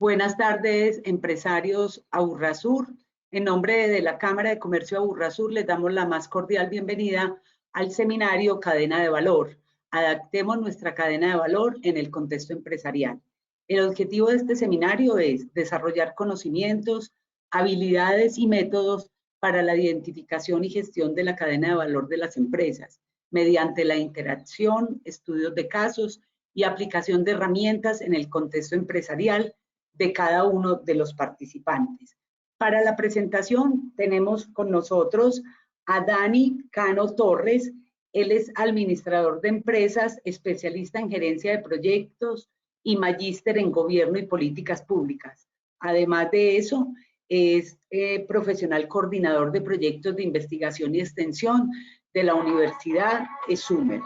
Buenas tardes, empresarios Aburrasur. En nombre de la Cámara de Comercio Aburrasur, les damos la más cordial bienvenida al seminario Cadena de Valor. Adaptemos nuestra cadena de valor en el contexto empresarial. El objetivo de este seminario es desarrollar conocimientos, habilidades y métodos para la identificación y gestión de la cadena de valor de las empresas, mediante la interacción, estudios de casos y aplicación de herramientas en el contexto empresarial de cada uno de los participantes. Para la presentación tenemos con nosotros a Dani Cano Torres. Él es administrador de empresas, especialista en gerencia de proyectos y magíster en gobierno y políticas públicas. Además de eso, es profesional coordinador de proyectos de investigación y extensión de la Universidad ESUMER.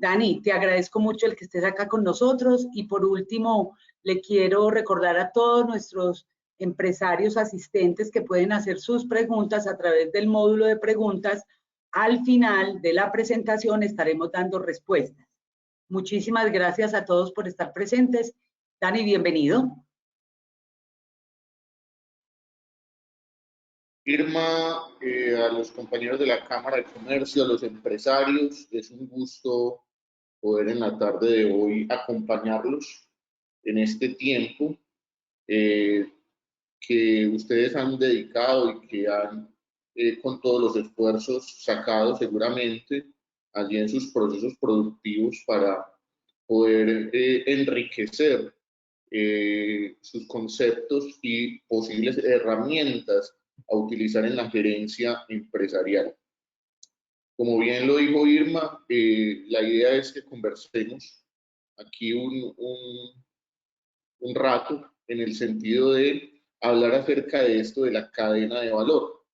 Dani, te agradezco mucho el que estés acá con nosotros y por último, le quiero recordar a todos nuestros empresarios asistentes que pueden hacer sus preguntas a través del módulo de preguntas. Al final de la presentación estaremos dando respuestas. Muchísimas gracias a todos por estar presentes. Dani, bienvenido. Irma, a los compañeros de la Cámara de Comercio, a los empresarios, es un gusto poder en la tarde de hoy acompañarlos en este tiempo que ustedes han dedicado y que han, con todos los esfuerzos, sacado seguramente allí en sus procesos productivos para poder enriquecer sus conceptos y posibles herramientas a utilizar en la gerencia empresarial. Como bien lo dijo Irma, la idea es que conversemos aquí un rato en el sentido de hablar acerca de esto de la cadena de valor.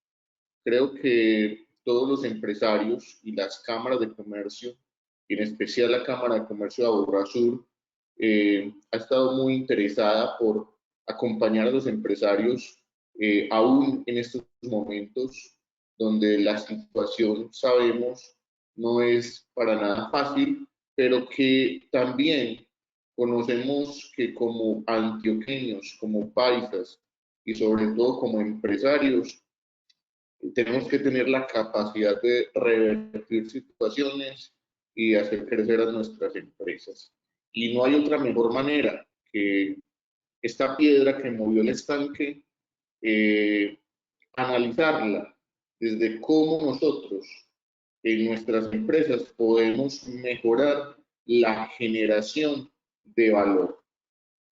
Creo que todos los empresarios y las cámaras de comercio, y en especial la Cámara de Comercio de Aburrasur, ha estado muy interesada por acompañar a los empresarios aún en estos momentos donde la situación, sabemos, no es para nada fácil, pero que también conocemos que como antioqueños, como paisas y sobre todo como empresarios, tenemos que tener la capacidad de revertir situaciones y hacer crecer a nuestras empresas. Y no hay otra mejor manera que esta piedra que movió el estanque, analizarla desde cómo nosotros en nuestras empresas podemos mejorar la generación de valor.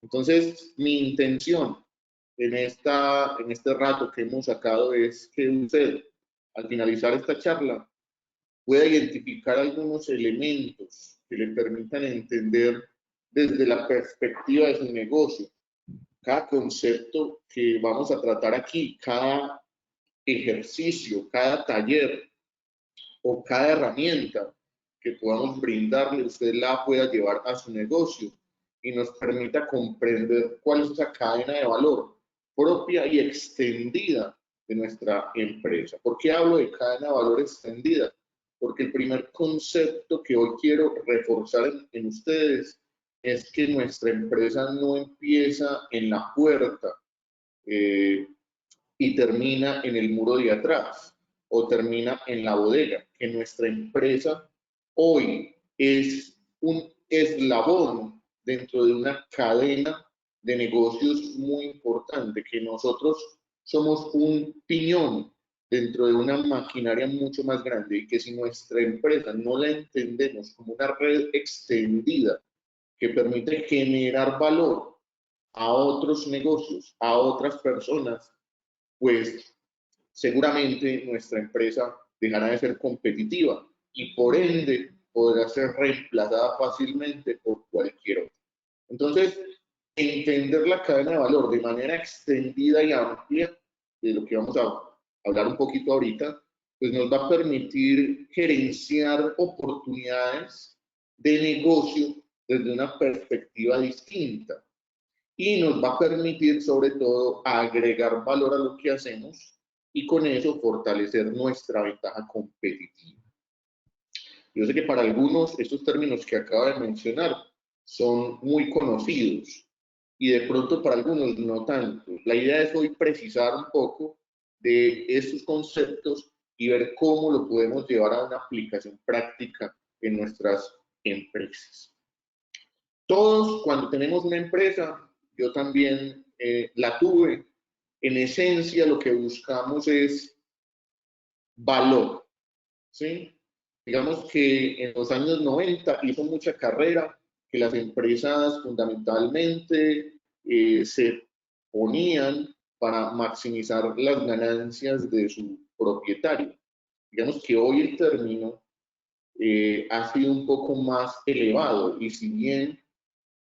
Entonces, mi intención en este rato que hemos sacado es que usted, al finalizar esta charla, pueda identificar algunos elementos que le permitan entender desde la perspectiva de su negocio cada concepto que vamos a tratar aquí, cada ejercicio, cada taller o cada herramienta que podamos brindarle, usted la pueda llevar a su negocio y nos permita comprender cuál es esa cadena de valor propia y extendida de nuestra empresa. ¿Por qué hablo de cadena de valor extendida? Porque el primer concepto que hoy quiero reforzar en ustedes es que nuestra empresa no empieza en la puerta y termina en el muro de atrás o termina en la bodega, que nuestra empresa hoy es un eslabón dentro de una cadena de negocios muy importante, que nosotros somos un piñón dentro de una maquinaria mucho más grande y que si nuestra empresa no la entendemos como una red extendida que permite generar valor a otros negocios, a otras personas, pues seguramente nuestra empresa dejará de ser competitiva y por ende podrá ser reemplazada fácilmente por cualquier otra. Entonces, entender la cadena de valor de manera extendida y amplia, de lo que vamos a hablar un poquito ahorita, pues nos va a permitir gerenciar oportunidades de negocio desde una perspectiva distinta y nos va a permitir sobre todo agregar valor a lo que hacemos y con eso fortalecer nuestra ventaja competitiva. Yo sé que para algunos estos términos que acabo de mencionar son muy conocidos y de pronto para algunos no tanto. La idea es hoy precisar un poco de estos conceptos y ver cómo lo podemos llevar a una aplicación práctica en nuestras empresas. Todos, cuando tenemos una empresa, yo también la tuve, en esencia lo que buscamos es valor, ¿sí? Digamos que en los años 90 hizo mucha carrera, que las empresas fundamentalmente se ponían para maximizar las ganancias de su propietario. Digamos que hoy el término ha sido un poco más elevado y si bien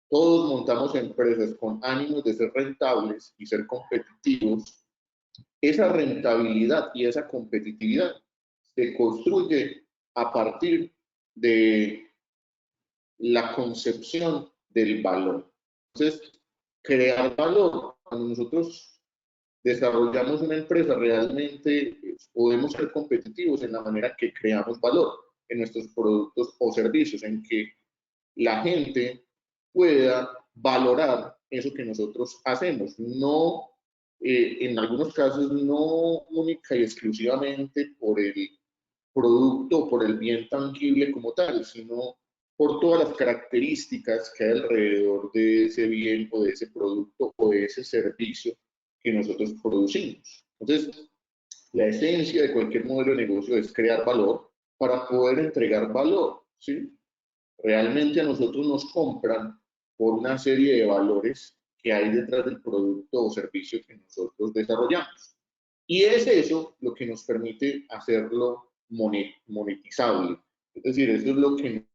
todos montamos empresas con ánimos de ser rentables y ser competitivos, esa rentabilidad y esa competitividad se construye a partir de la concepción del valor. Entonces, crear valor, cuando nosotros desarrollamos una empresa, realmente podemos ser competitivos en la manera que creamos valor en nuestros productos o servicios, en que la gente pueda valorar eso que nosotros hacemos, no en algunos casos no única y exclusivamente por el producto o por el bien tangible como tal, sino por todas las características que hay alrededor de ese bien o de ese producto o de ese servicio que nosotros producimos. Entonces, la esencia de cualquier modelo de negocio es crear valor para poder entregar valor, ¿sí? Realmente a nosotros nos compran por una serie de valores que hay detrás del producto o servicio que nosotros desarrollamos. Y es eso lo que nos permite hacerlo monetizable. Es decir, eso es lo que...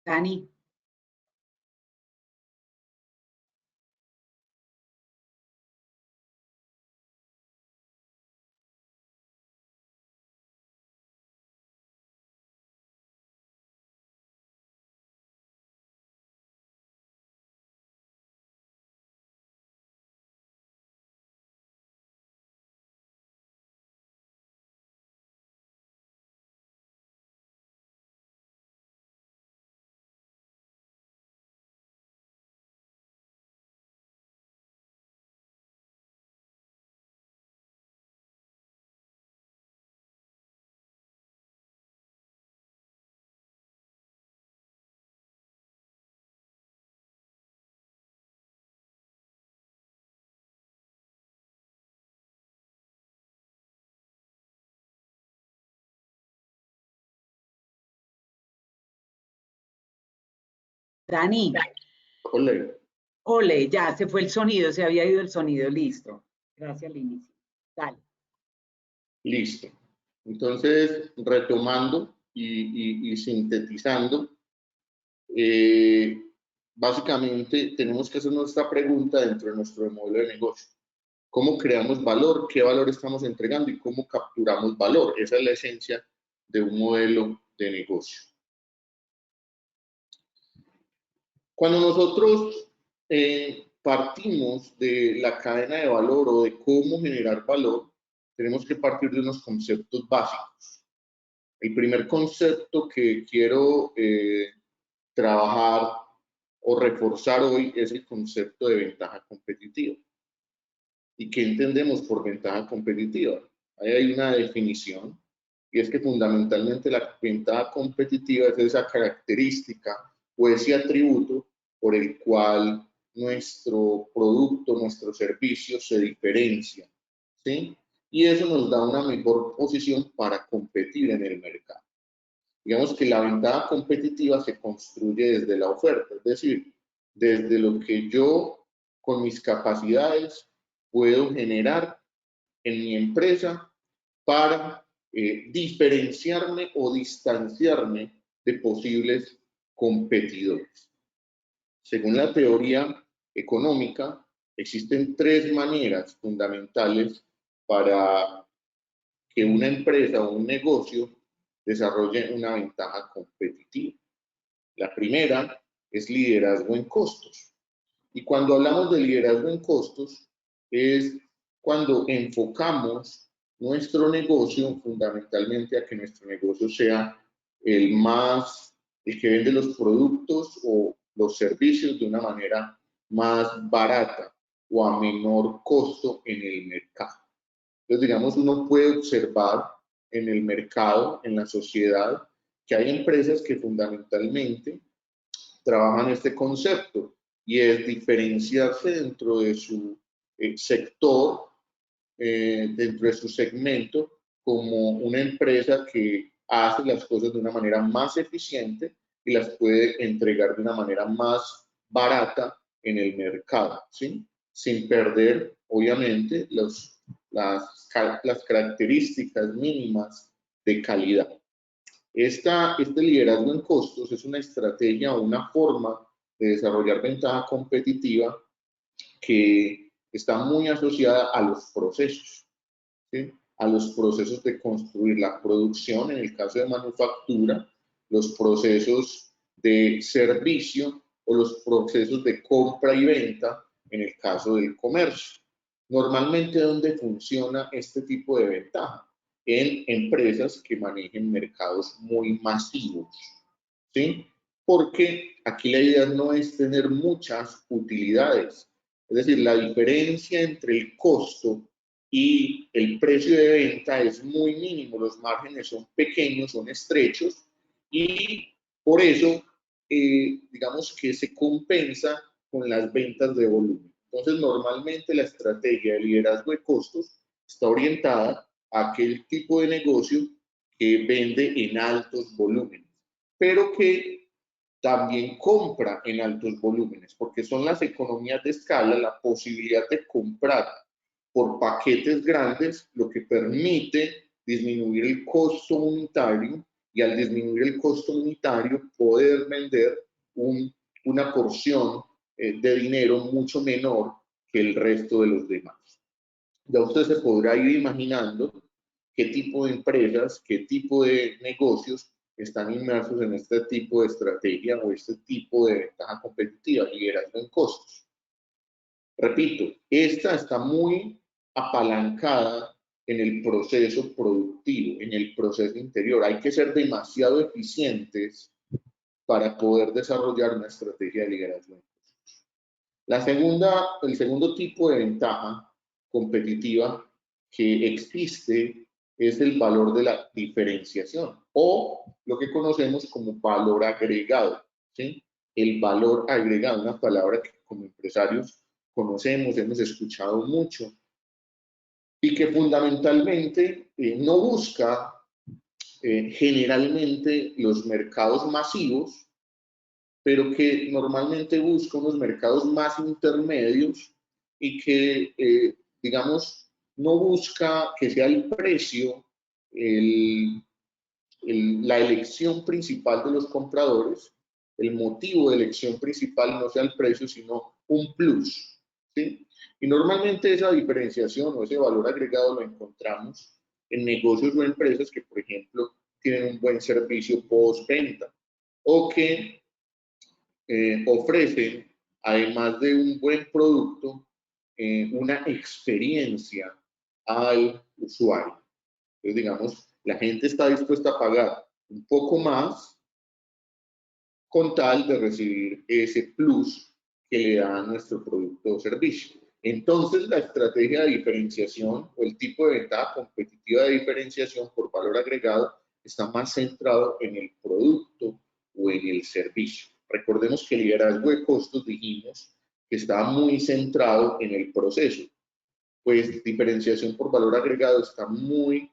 Dani. Dani. Ole, Ole, ya se fue el sonido, se había ido el sonido, listo. Gracias al inicio. Dale. listo. Entonces, retomando y sintetizando, eh, básicamente tenemos que hacernos esta pregunta dentro de nuestro modelo de negocio. ¿Cómo creamos valor? ¿Qué valor estamos entregando? ¿Y cómo capturamos valor? Esa es la esencia de un modelo de negocio. Cuando nosotros partimos de la cadena de valor o de cómo generar valor, tenemos que partir de unos conceptos básicos. El primer concepto que quiero trabajar o reforzar hoy es el concepto de ventaja competitiva. ¿Y qué entendemos por ventaja competitiva? Ahí hay una definición y es que fundamentalmente la ventaja competitiva es esa característica o ese atributo por el cual nuestro producto, nuestro servicio se diferencia, ¿sí? Y eso nos da una mejor posición para competir en el mercado. Digamos que la ventaja competitiva se construye desde la oferta, es decir, desde lo que yo con mis capacidades puedo generar en mi empresa para diferenciarme o distanciarme de posibles competidores. Según la teoría económica, existen tres maneras fundamentales para que una empresa o un negocio desarrollen una ventaja competitiva. La primera es liderazgo en costos. Y cuando hablamos de liderazgo en costos, es cuando enfocamos nuestro negocio fundamentalmente a que nuestro negocio sea el que vende los productos o los servicios de una manera más barata o a menor costo en el mercado. Entonces, digamos, uno puede observar en el mercado, en la sociedad, que hay empresas que fundamentalmente trabajan este concepto y es diferenciarse dentro de su sector, dentro de su segmento, como una empresa que hace las cosas de una manera más eficiente y las puede entregar de una manera más barata en el mercado, ¿sí? Sin perder, obviamente, las características mínimas de calidad. Este liderazgo en costos es una estrategia o una forma de desarrollar ventaja competitiva que está muy asociada a los procesos, ¿sí? A los procesos de construir la producción, en el caso de manufactura, los procesos de servicio o los procesos de compra y venta, en el caso del comercio. Normalmente, ¿dónde funciona este tipo de ventaja? En empresas que manejen mercados muy masivos, ¿sí? Porque aquí la idea no es tener muchas utilidades, es decir, la diferencia entre el costo y el precio de venta es muy mínimo, los márgenes son pequeños, son estrechos y por eso, digamos que se compensa con las ventas de volumen. Entonces, normalmente la estrategia de liderazgo de costos está orientada a aquel tipo de negocio que vende en altos volúmenes, pero que también compra en altos volúmenes, porque son las economías de escala, la posibilidad de comprar por paquetes grandes, lo que permite disminuir el costo unitario y al disminuir el costo unitario poder vender una porción de dinero mucho menor que el resto de los demás. Ya usted se podrá ir imaginando qué tipo de empresas, qué tipo de negocios están inmersos en este tipo de estrategia o este tipo de ventaja competitiva, liderazgo en costos. Repito, esta está muy apalancada en el proceso productivo, en el proceso interior. Hay que ser demasiado eficientes para poder desarrollar una estrategia de liderazgo en costos. El segundo tipo de ventaja competitiva que existe es el valor de la diferenciación o lo que conocemos como valor agregado, ¿sí? El valor agregado, una palabra que como empresarios conocemos, hemos escuchado mucho y que fundamentalmente no busca generalmente los mercados masivos, pero que normalmente busca unos mercados más intermedios y que, digamos, no busca que sea el precio la elección principal de los compradores, el motivo de elección principal no sea el precio, sino un plus, ¿sí? Y normalmente esa diferenciación o ese valor agregado lo encontramos en negocios o empresas que, por ejemplo, tienen un buen servicio postventa o que ofrecen, además de un buen producto, una experiencia al usuario. Entonces, digamos, la gente está dispuesta a pagar un poco más con tal de recibir ese plus que le da nuestro producto o servicio. Entonces, la estrategia de diferenciación o el tipo de ventaja competitiva de diferenciación por valor agregado está más centrado en el producto o en el servicio. Recordemos que el liderazgo de costos, dijimos, que está muy centrado en el proceso. Pues diferenciación por valor agregado está muy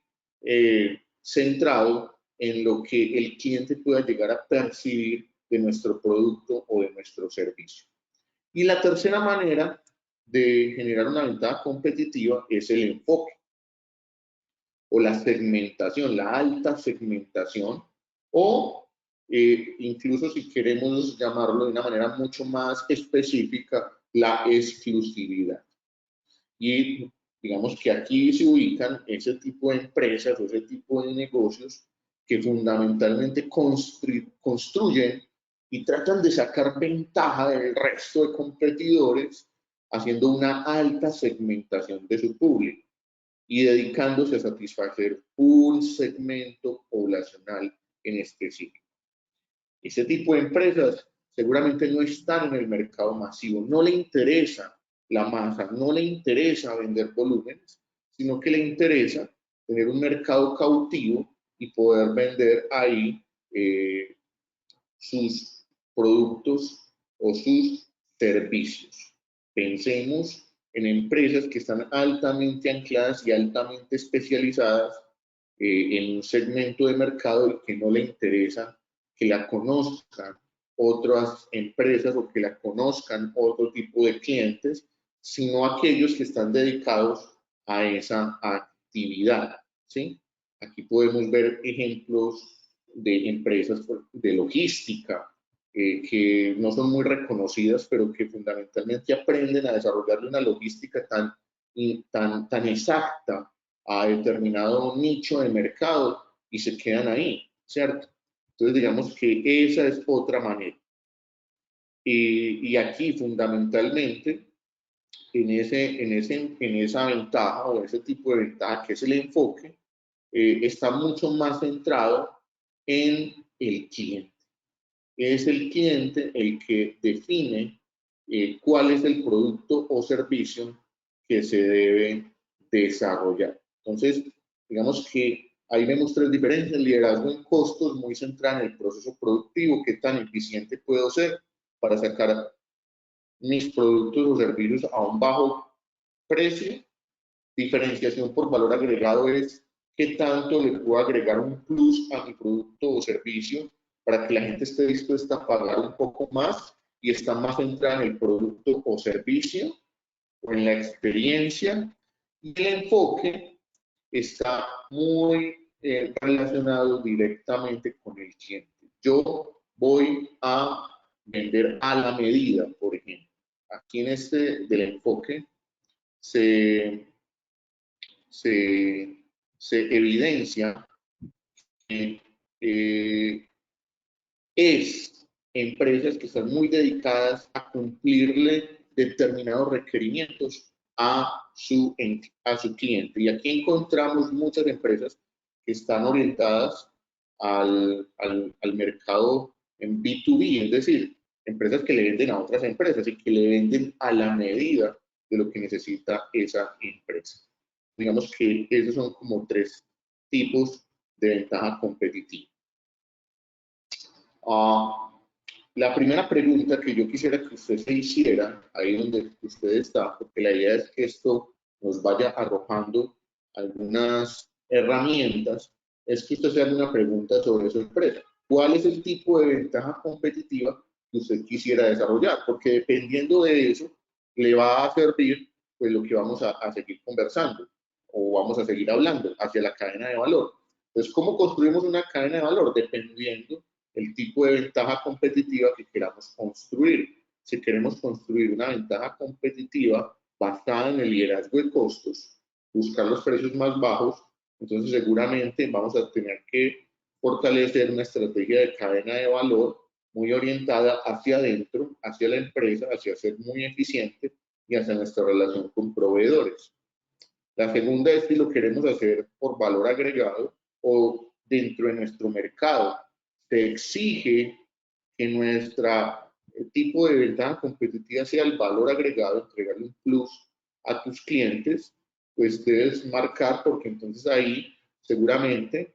centrado en lo que el cliente pueda llegar a percibir de nuestro producto o de nuestro servicio. Y la tercera manera de generar una ventaja competitiva es el enfoque o la segmentación, la alta segmentación o incluso si queremos llamarlo de una manera mucho más específica, la exclusividad. Y digamos que aquí se ubican ese tipo de empresas o ese tipo de negocios que fundamentalmente construyen y tratan de sacar ventaja del resto de competidores haciendo una alta segmentación de su público y dedicándose a satisfacer un segmento poblacional en específico. Ese tipo de empresas seguramente no están en el mercado masivo, no le interesa la masa, no le interesa vender volúmenes, sino que le interesa tener un mercado cautivo y poder vender ahí sus productos o sus servicios. Pensemos en empresas que están altamente ancladas y altamente especializadas en un segmento de mercado y que no le interesa que la conozcan otras empresas o que la conozcan otro tipo de clientes, sino aquellos que están dedicados a esa actividad, ¿sí? Aquí podemos ver ejemplos de empresas de logística que no son muy reconocidas, pero que fundamentalmente aprenden a desarrollar una logística tan exacta a determinado nicho de mercado y se quedan ahí, ¿cierto? Entonces digamos que esa es otra manera. Y aquí fundamentalmente en esa ventaja o ese tipo de ventaja que es el enfoque, está mucho más centrado en el cliente. Es el cliente el que define cuál es el producto o servicio que se debe desarrollar. Entonces, digamos que ahí vemos tres diferencias. El liderazgo en costos, muy centrado en el proceso productivo, qué tan eficiente puedo ser para sacar mis productos o servicios a un bajo precio. Diferenciación por valor agregado es qué tanto le puedo agregar un plus a mi producto o servicio para que la gente esté dispuesta a pagar un poco más y está más centrada en el producto o servicio o en la experiencia. Y el enfoque está muy relacionado directamente con el cliente. Yo voy a vender a la medida, por ejemplo. Aquí en este del enfoque se evidencia que es empresas que están muy dedicadas a cumplirle determinados requerimientos a su cliente. Y aquí encontramos muchas empresas que están orientadas al mercado en B2B, es decir, empresas que le venden a otras empresas y que le venden a la medida de lo que necesita esa empresa. Digamos que esos son como tres tipos de ventaja competitiva. La primera pregunta que yo quisiera que usted se hiciera, ahí donde usted está, porque la idea es que esto nos vaya arrojando algunas herramientas, es que usted se haga una pregunta sobre su empresa. ¿Cuál es el tipo de ventaja competitiva que usted quisiera desarrollar? Porque dependiendo de eso, le va a servir pues lo que vamos a seguir conversando o vamos a seguir hablando hacia la cadena de valor. Entonces, ¿cómo construimos una cadena de valor? Dependiendo el tipo de ventaja competitiva que queramos construir. Si queremos construir una ventaja competitiva basada en el liderazgo de costos, buscar los precios más bajos, entonces seguramente vamos a tener que fortalecer una estrategia de cadena de valor muy orientada hacia adentro, hacia la empresa, hacia ser muy eficiente y hacia nuestra relación con proveedores. La segunda es si lo queremos hacer por valor agregado o dentro de nuestro mercado. Se exige que nuestra tipo de ventaja competitiva sea el valor agregado, entregarle un plus a tus clientes, pues debes marcar porque entonces ahí seguramente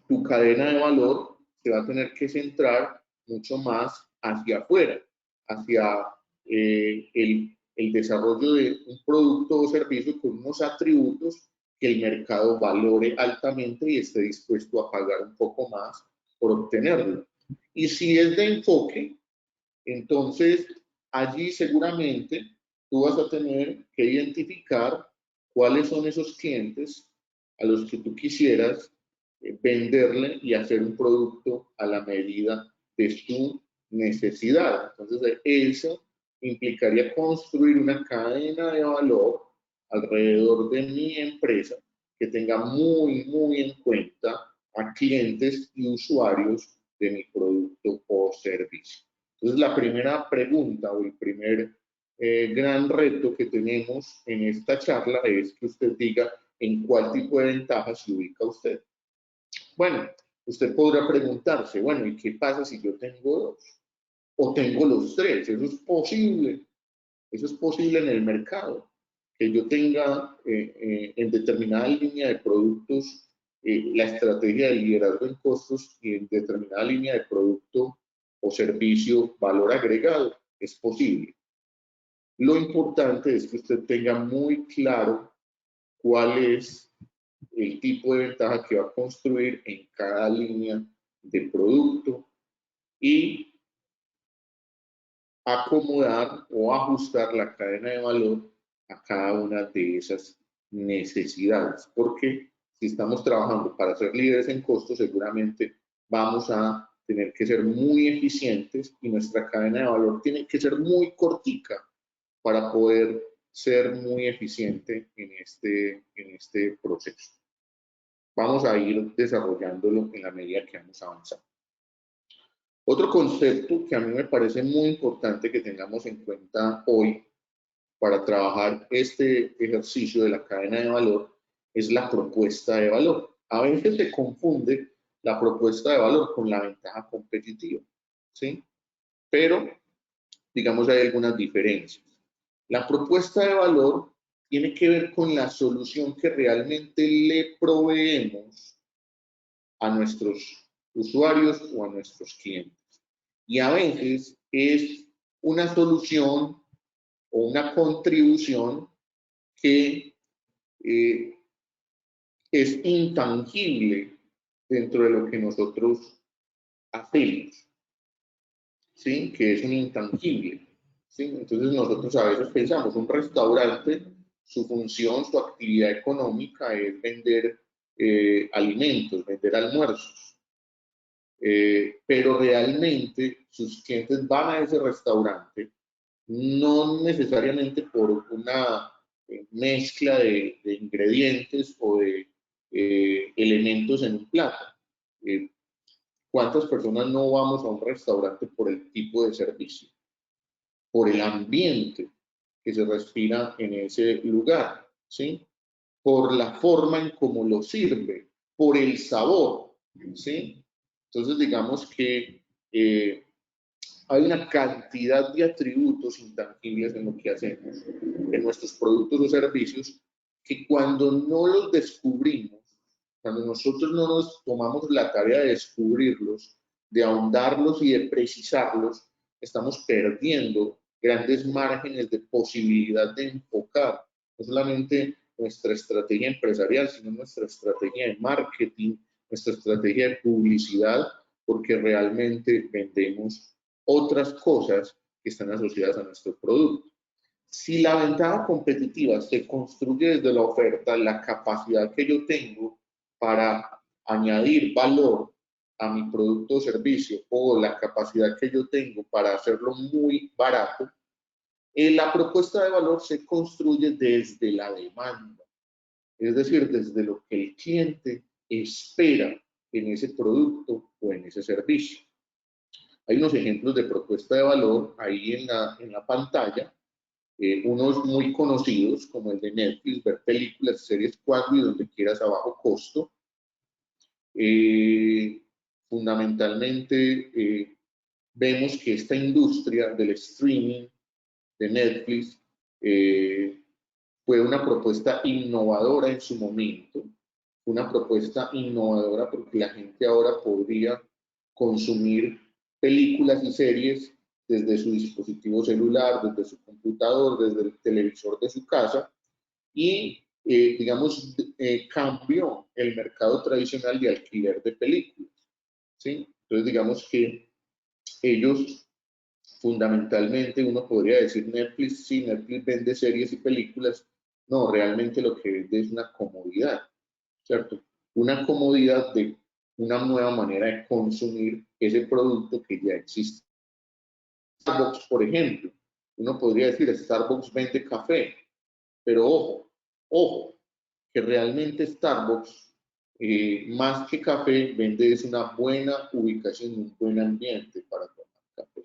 tu cadena de valor se va a tener que centrar mucho más hacia afuera, hacia el desarrollo de un producto o servicio con unos atributos que el mercado valore altamente y esté dispuesto a pagar un poco más por obtenerlo. Y si es de enfoque, entonces allí seguramente tú vas a tener que identificar cuáles son esos clientes a los que tú quisieras venderle y hacer un producto a la medida de su necesidad. Entonces, eso implicaría construir una cadena de valor alrededor de mi empresa que tenga muy en cuenta a clientes y usuarios de mi producto o servicio. Entonces, la primera pregunta o el primer gran reto que tenemos en esta charla es que usted diga en cuál tipo de ventajas se ubica usted. Bueno, usted podrá preguntarse, bueno, ¿y qué pasa si yo tengo dos? O tengo los tres. Eso es posible. Eso es posible en el mercado. Que yo tenga en determinada línea de productos la estrategia de liderazgo en costos y en determinada línea de producto o servicio valor agregado, es posible. Lo importante es que usted tenga muy claro cuál es el tipo de ventaja que va a construir en cada línea de producto y acomodar o ajustar la cadena de valor a cada una de esas necesidades. Porque si estamos trabajando para ser líderes en costos, seguramente vamos a tener que ser muy eficientes y nuestra cadena de valor tiene que ser muy cortica para poder ser muy eficiente en este proceso. Vamos a ir desarrollándolo en la medida que vamos avanzando. Otro concepto que a mí me parece muy importante que tengamos en cuenta hoy para trabajar este ejercicio de la cadena de valor es la propuesta de valor. A veces se confunde la propuesta de valor con la ventaja competitiva, ¿sí? Pero, digamos, hay algunas diferencias. La propuesta de valor tiene que ver con la solución que realmente le proveemos a nuestros usuarios o a nuestros clientes. Y a veces es una solución o una contribución que es intangible dentro de lo que nosotros hacemos, ¿sí? Que es un intangible, ¿sí? Entonces nosotros a veces pensamos, un restaurante, su función, su actividad económica es vender alimentos, vender almuerzos. Pero realmente sus clientes van a ese restaurante no necesariamente por una mezcla de ingredientes o de elementos en un plato. ¿Cuántas personas no vamos a un restaurante por el tipo de servicio? Por el ambiente que se respira en ese lugar, ¿sí? Por la forma en cómo lo sirve, por el sabor, ¿sí? Entonces, digamos que hay una cantidad de atributos intangibles en lo que hacemos, en nuestros productos o servicios, que cuando no los descubrimos, cuando nosotros no nos tomamos la tarea de descubrirlos, de ahondarlos y de precisarlos, estamos perdiendo grandes márgenes de posibilidad de enfocar no solamente nuestra estrategia empresarial, sino nuestra estrategia de marketing, nuestra estrategia de publicidad, porque realmente vendemos otras cosas que están asociadas a nuestro producto. Si la ventaja competitiva se construye desde la oferta, la capacidad que yo tengo para añadir valor a mi producto o servicio o la capacidad que yo tengo para hacerlo muy barato, la propuesta de valor se construye desde la demanda, es decir, desde lo que el cliente espera en ese producto o en ese servicio. Hay unos ejemplos de propuesta de valor ahí en la pantalla, unos muy conocidos como el de Netflix, ver películas, series cuando y donde quieras a bajo costo. Fundamentalmente vemos que esta industria del streaming de Netflix fue una propuesta innovadora en su momento, una propuesta innovadora porque la gente ahora podría consumir películas y series desde su dispositivo celular, desde su computador, desde el televisor de su casa y, digamos, cambió el mercado tradicional de alquiler de películas, ¿sí? Entonces, digamos que ellos, fundamentalmente, uno podría decir Netflix, sí, Netflix vende series y películas, no, realmente lo que vende es una comodidad, ¿cierto? Una comodidad de una nueva manera de consumir ese producto que ya existe. Starbucks, por ejemplo, uno podría decir, Starbucks vende café, pero ojo, que realmente Starbucks más que café, vende es una buena ubicación, un buen ambiente para tomar café.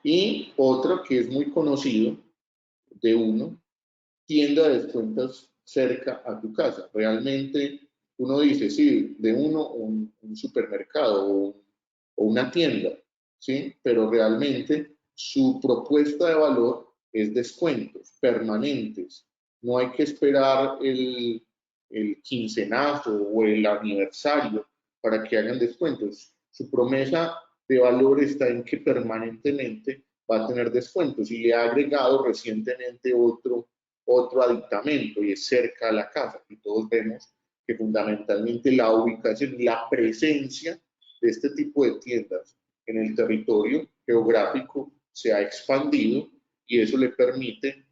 Y otro que es muy conocido de uno, tienda de descuentos cerca a tu casa. Realmente uno dice, sí, de uno un supermercado o una tienda, ¿sí? Pero realmente su propuesta de valor es descuentos permanentes. No hay que esperar el quincenazo o el aniversario para que hagan descuentos. Su promesa de valor está en que permanentemente va a tener descuentos y le ha agregado recientemente otro aditamento y es cerca a la casa. Y todos vemos que fundamentalmente la ubicación, la presencia de este tipo de tiendas en el territorio geográfico se ha expandido y eso le permite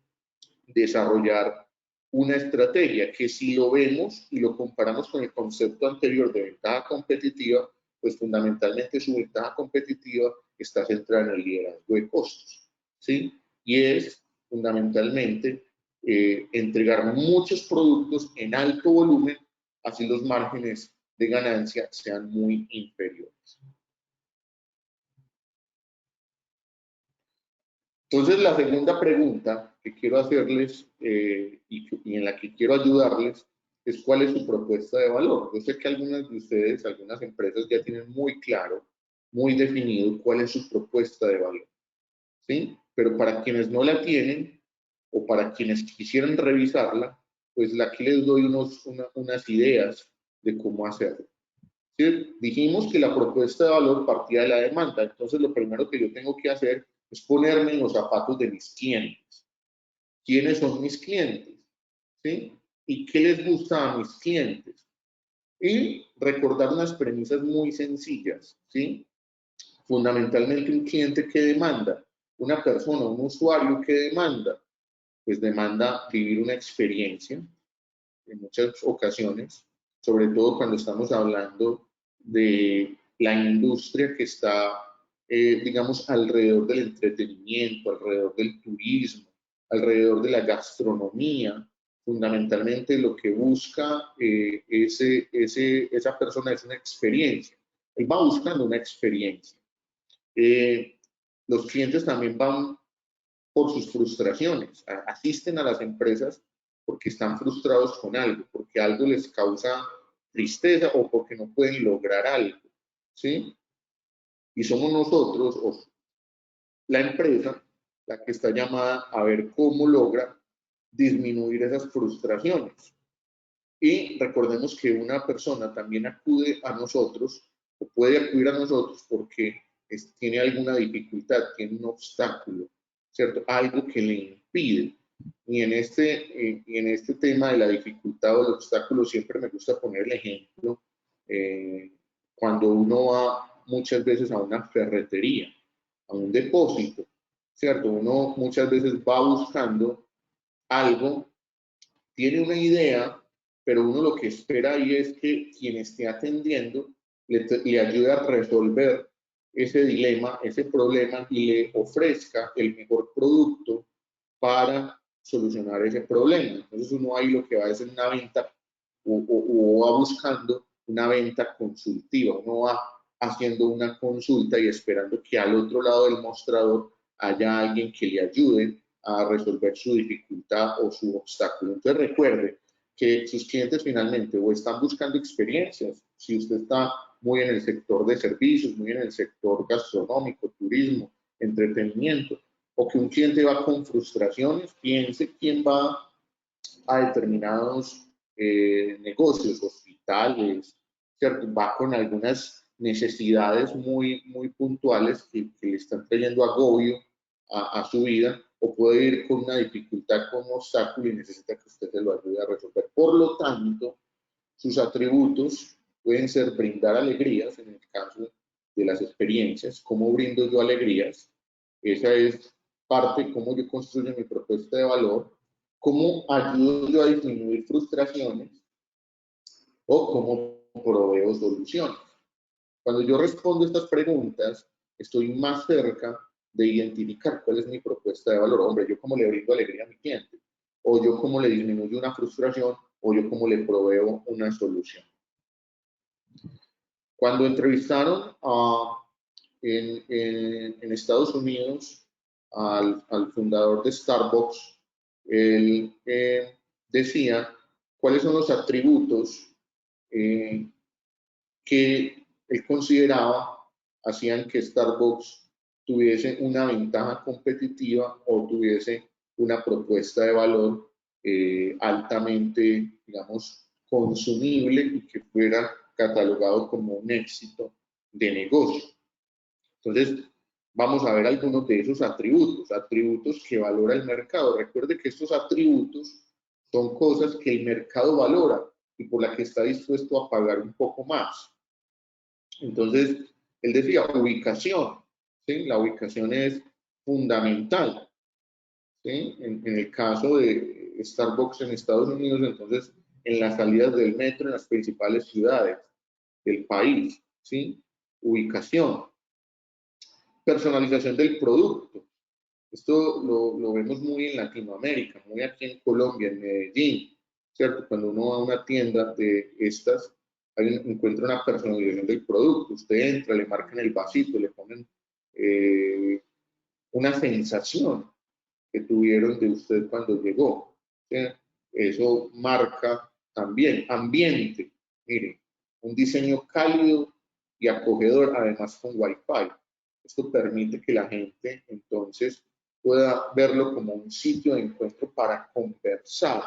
desarrollar una estrategia que si lo vemos y lo comparamos con el concepto anterior de ventaja competitiva, pues fundamentalmente su ventaja competitiva está centrada en el liderazgo de costos, ¿sí? Y es fundamentalmente entregar muchos productos en alto volumen, así los márgenes de ganancia sean muy inferiores. Entonces, la segunda pregunta que quiero hacerles y en la que quiero ayudarles es cuál es su propuesta de valor. Yo sé que algunas de ustedes, algunas empresas ya tienen muy claro, muy definido cuál es su propuesta de valor, ¿sí? Pero para quienes no la tienen o para quienes quisieran revisarla, pues aquí les doy unas ideas de cómo hacerlo. ¿Sí? Dijimos que la propuesta de valor partía de la demanda, entonces lo primero que yo tengo que hacer es ponerme en los zapatos de mis clientes. ¿Quiénes son mis clientes? ¿Sí? ¿Y qué les gusta a mis clientes? Y recordar unas premisas muy sencillas, ¿sí? Fundamentalmente un cliente que demanda, una persona, un usuario que demanda, pues demanda vivir una experiencia en muchas ocasiones, sobre todo cuando estamos hablando de la industria que está, digamos, alrededor del entretenimiento, alrededor del turismo, alrededor de la gastronomía. Fundamentalmente lo que busca esa persona es una experiencia. Él va buscando una experiencia. Los clientes también van por sus frustraciones, asisten a las empresas porque están frustrados con algo, porque algo les causa tristeza o porque no pueden lograr algo, ¿sí? Y somos nosotros, o la empresa, la que está llamada a ver cómo logra disminuir esas frustraciones. Y recordemos que una persona también acude a nosotros o puede acudir a nosotros porque tiene alguna dificultad, tiene un obstáculo, ¿cierto? Algo que le impide. Y en este tema de la dificultad o el obstáculo siempre me gusta poner el ejemplo cuando uno va muchas veces a una ferretería, a un depósito, ¿cierto? Uno muchas veces va buscando algo, tiene una idea, pero uno lo que espera ahí es que quien esté atendiendo le ayude a resolver ese dilema, ese problema y le ofrezca el mejor producto para solucionar ese problema. Entonces uno ahí lo que va a hacer una venta o va buscando una venta consultiva, uno va haciendo una consulta y esperando que al otro lado del mostrador haya alguien que le ayude a resolver su dificultad o su obstáculo. Entonces recuerde que sus clientes finalmente o están buscando experiencias, si usted está muy en el sector de servicios, muy en el sector gastronómico, turismo, entretenimiento, o que un cliente va con frustraciones, piense quién va a determinados negocios, hospitales, ¿cierto? Va con algunas necesidades muy puntuales que le están trayendo agobio a su vida, o puede ir con una dificultad, con un obstáculo y necesita que usted se lo ayude a resolver. Por lo tanto, sus atributos pueden ser brindar alegrías, en el caso de las experiencias. ¿Cómo brindo yo alegrías? Esa es parte de cómo yo construyo mi propuesta de valor. ¿Cómo ayudo yo a disminuir frustraciones? ¿O cómo proveo soluciones? Cuando yo respondo estas preguntas, estoy más cerca de identificar cuál es mi propuesta de valor. Hombre, yo cómo le brindo alegría a mi cliente, o yo cómo le disminuyo una frustración, o yo cómo le proveo una solución. Cuando entrevistaron en Estados Unidos al fundador de Starbucks, él decía cuáles son los atributos que él consideraba hacían que Starbucks tuviese una ventaja competitiva o tuviese una propuesta de valor altamente, digamos, consumible y que fuera catalogado como un éxito de negocio. Entonces, vamos a ver algunos de esos atributos que valora el mercado. Recuerde que estos atributos son cosas que el mercado valora y por las que está dispuesto a pagar un poco más. Entonces, él decía, ubicación, ¿sí? La ubicación es fundamental, ¿sí? En el caso de Starbucks en Estados Unidos, entonces, en las salidas del metro en las principales ciudades del país, ¿sí? Ubicación. Personalización del producto. Esto lo vemos muy en Latinoamérica, muy aquí en Colombia, en Medellín, ¿cierto? Cuando uno va a una tienda de estas, encuentra una personalización del producto. Usted entra, le marcan el vasito, le ponen una sensación que tuvieron de usted cuando llegó. ¿Sí? Eso marca también ambiente. Miren, un diseño cálido y acogedor, además con Wi-Fi. Esto permite que la gente entonces pueda verlo como un sitio de encuentro para conversar,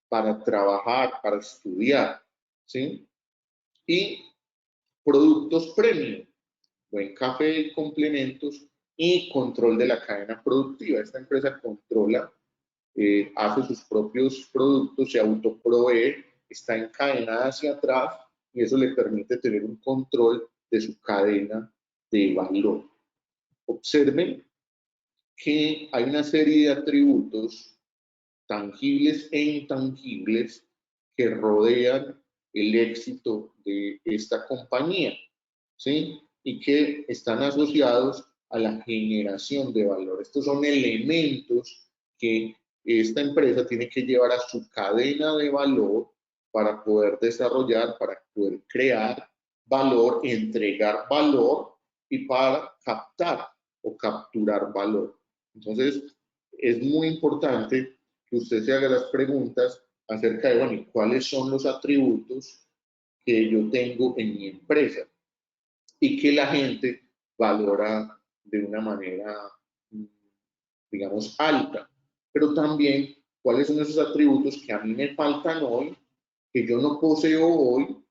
para trabajar, para estudiar, ¿sí? Y productos premium, buen café y complementos y control de la cadena productiva. Esta empresa controla, hace sus propios productos, se autoprovee, está encadenada hacia atrás y eso le permite tener un control de su cadena de valor. Observen que hay una serie de atributos tangibles e intangibles que rodean el éxito de esta compañía, ¿sí? Y que están asociados a la generación de valor. Estos son elementos que esta empresa tiene que llevar a su cadena de valor para poder desarrollar, para poder crear valor, entregar valor y para captar o capturar valor. Entonces, es muy importante que usted se haga las preguntas acerca de, bueno, ¿cuáles son los atributos que yo tengo en mi empresa y que la gente valora de una manera, digamos, alta? Pero también, ¿cuáles son esos atributos que a mí me faltan hoy, que yo no poseo hoy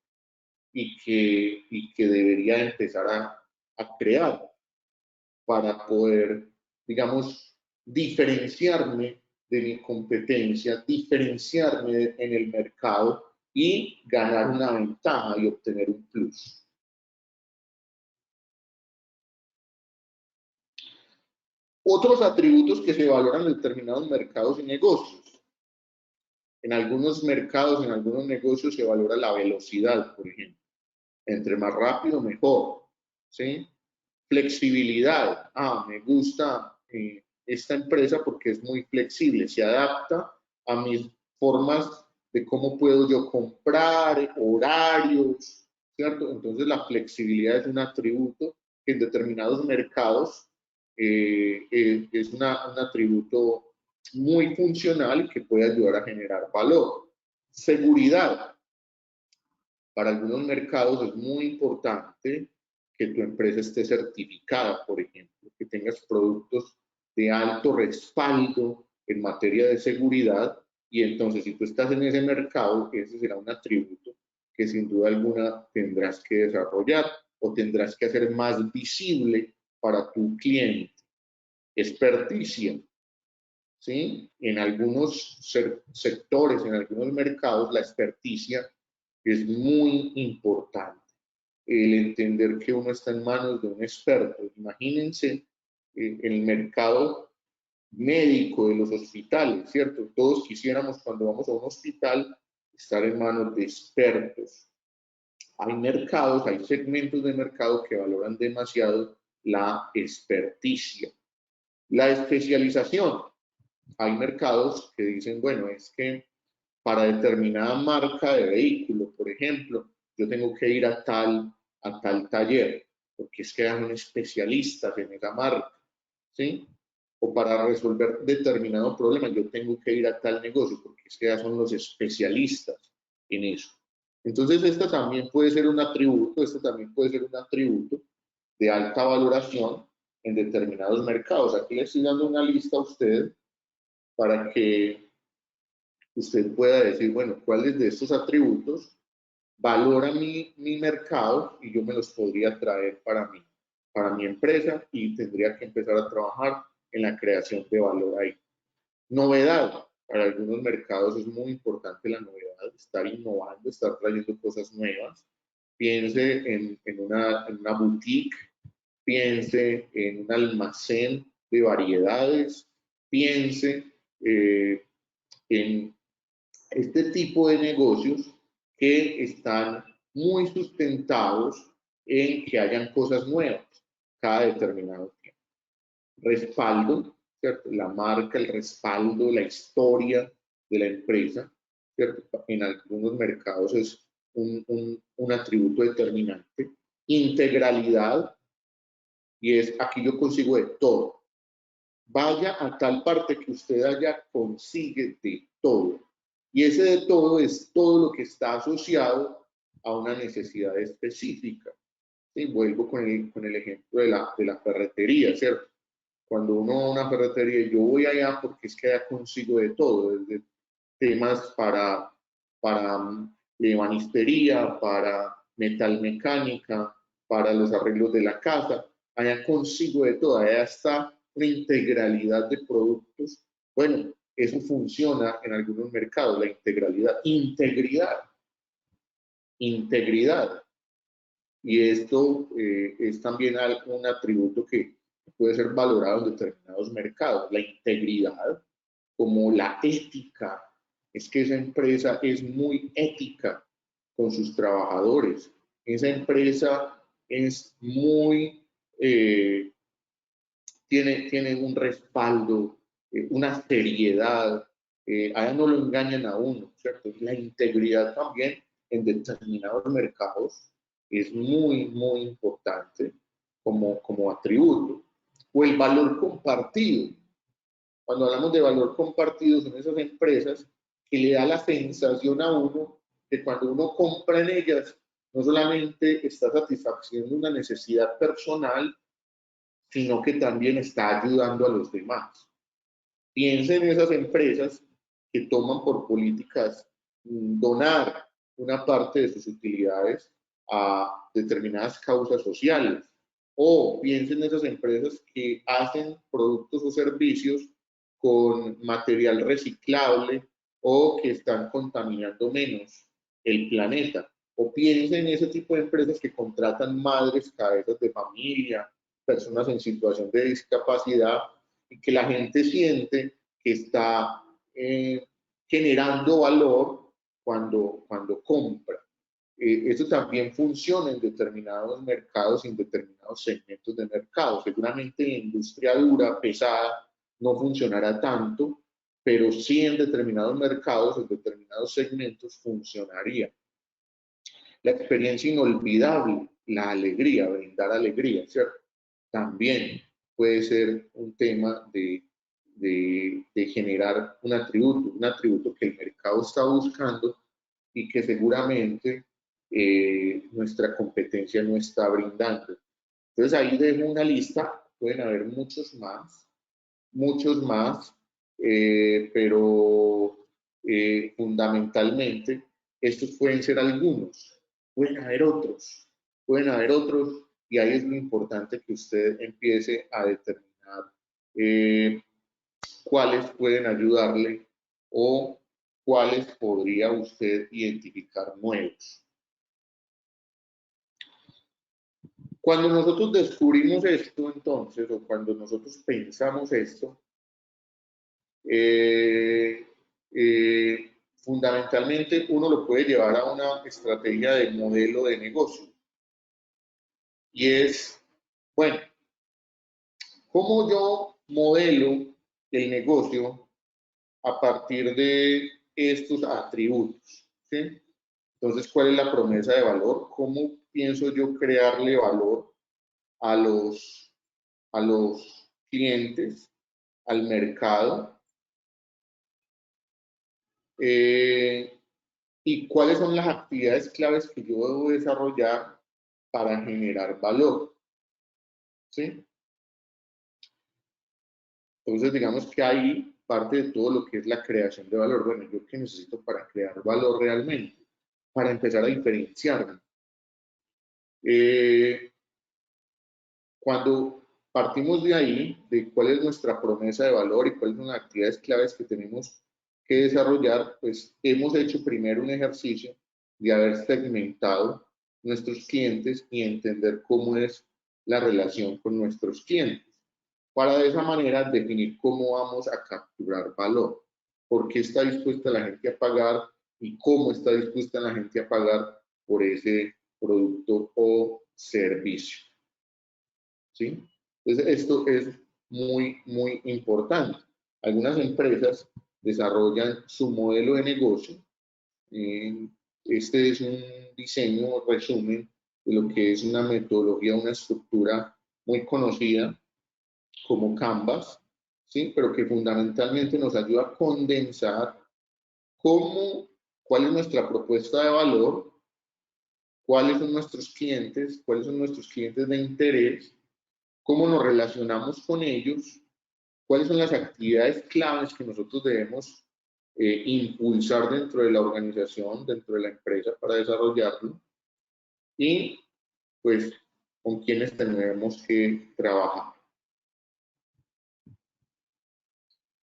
y que debería empezar a crear para poder, digamos, diferenciarme de mi competencia, diferenciarme en el mercado y ganar una ventaja y obtener un plus? Otros atributos que se valoran en determinados mercados y negocios. En algunos mercados, en algunos negocios se valora la velocidad, por ejemplo. Entre más rápido, mejor. ¿Sí? Flexibilidad. Me gusta esta empresa porque es muy flexible, se adapta a mis formas de cómo puedo yo comprar, horarios, ¿cierto? Entonces la flexibilidad es un atributo que en determinados mercados es un atributo muy funcional y que puede ayudar a generar valor. Seguridad. Para algunos mercados es muy importante que tu empresa esté certificada, por ejemplo, que tengas productos de alto respaldo en materia de seguridad, y entonces si tú estás en ese mercado, ese será un atributo que sin duda alguna tendrás que desarrollar o tendrás que hacer más visible para tu cliente. Experticia. ¿Sí? En algunos sectores, en algunos mercados, la experticia es muy importante. El entender que uno está en manos de un experto. Imagínense el mercado médico de los hospitales, ¿cierto? Todos quisiéramos cuando vamos a un hospital estar en manos de expertos. Hay mercados, hay segmentos de mercado que valoran demasiado la experticia. La especialización. Hay mercados que dicen, bueno, es que para determinada marca de vehículo, por ejemplo, yo tengo que ir a tal taller, porque es que eran especialistas en esa marca, ¿sí? O para resolver determinado problema, yo tengo que ir a tal negocio, porque es que ya son los especialistas en eso. Entonces, esto también puede ser un atributo, de alta valoración en determinados mercados. Aquí le estoy dando una lista a usted para que usted pueda decir, bueno, cuáles de estos atributos valora mi mercado y yo me los podría traer para mi empresa y tendría que empezar a trabajar en la creación de valor ahí. Novedad. Para algunos mercados es muy importante la novedad, estar innovando, estar trayendo cosas nuevas. Piense en una boutique, piense en un almacén de variedades, piense en este tipo de negocios que están muy sustentados en que hayan cosas nuevas cada determinado tiempo. Respaldo, ¿cierto? La marca, el respaldo, la historia de la empresa, ¿cierto? En algunos mercados es un atributo determinante. Integralidad, y es aquí yo consigo de todo. Vaya a tal parte que usted allá consigue de todo. Y ese de todo es todo lo que está asociado a una necesidad específica. ¿Sí? Vuelvo con el ejemplo de la ferretería, ¿cierto? Cuando uno va a una ferretería, yo voy allá porque es que allá consigo de todo, desde temas para ebanistería, para metalmecánica, para los arreglos de la casa, allá consigo de todo, allá está una integralidad de productos. Bueno, eso funciona en algunos mercados, la integralidad. Integridad. Y esto es también un atributo que puede ser valorado en determinados mercados. La integridad, como la ética, es que esa empresa es muy ética con sus trabajadores. Esa empresa es muy, tiene un respaldo, una seriedad, allá no lo engañan a uno, ¿cierto? La integridad también en determinados mercados es muy, muy importante como atributo. O el valor compartido. Cuando hablamos de valor compartido, son esas empresas que le da la sensación a uno que cuando uno compra en ellas, no solamente está satisfaciendo una necesidad personal, sino que también está ayudando a los demás. Piensen en esas empresas que toman por políticas donar una parte de sus utilidades a determinadas causas sociales. O piensen en esas empresas que hacen productos o servicios con material reciclable o que están contaminando menos el planeta. O piensen en ese tipo de empresas que contratan madres, cabezas de familia, personas en situación de discapacidad y que la gente siente que está generando valor cuando compra. Eso también funciona en determinados mercados y en determinados segmentos de mercado. Seguramente en la industria dura, pesada, no funcionará tanto, pero sí en determinados mercados, en determinados segmentos funcionaría. La experiencia inolvidable, la alegría, brindar alegría, ¿cierto? También puede ser un tema de generar un atributo que el mercado está buscando y que seguramente nuestra competencia no está brindando. Entonces ahí dejo una lista, pueden haber muchos más, pero fundamentalmente estos pueden ser algunos, pueden haber otros y ahí es lo importante que usted empiece a determinar cuáles pueden ayudarle o cuáles podría usted identificar nuevos. Cuando nosotros descubrimos esto, entonces, o cuando nosotros pensamos esto, fundamentalmente uno lo puede llevar a una estrategia de modelo de negocio. Y es, bueno, ¿cómo yo modelo el negocio a partir de estos atributos, ¿sí? Entonces, ¿cuál es la promesa de valor? ¿Cómo pienso yo crearle valor a los clientes, al mercado? ¿Y cuáles son las actividades claves que yo debo desarrollar para generar valor? ¿Sí? Entonces, digamos que ahí parte de todo lo que es la creación de valor. Bueno, ¿yo qué necesito para crear valor realmente? Para empezar a diferenciarme. Cuando partimos de ahí, de cuál es nuestra promesa de valor y cuáles son las actividades claves que tenemos que desarrollar, pues hemos hecho primero un ejercicio de haber segmentado nuestros clientes y entender cómo es la relación con nuestros clientes, para de esa manera definir cómo vamos a capturar valor, por qué está dispuesta la gente a pagar y cómo está dispuesta la gente a pagar por ese producto o servicio. ¿Sí? Entonces, esto es muy importante. Algunas empresas desarrollan su modelo de negocio. Este es un diseño, resumen de lo que es una metodología, una estructura muy conocida como Canvas, ¿sí? Pero que fundamentalmente nos ayuda a condensar cuál es nuestra propuesta de valor, cuáles son nuestros clientes de interés, cómo nos relacionamos con ellos, cuáles son las actividades claves que nosotros debemos impulsar dentro de la organización, dentro de la empresa para desarrollarlo y pues con quienes tenemos que trabajar.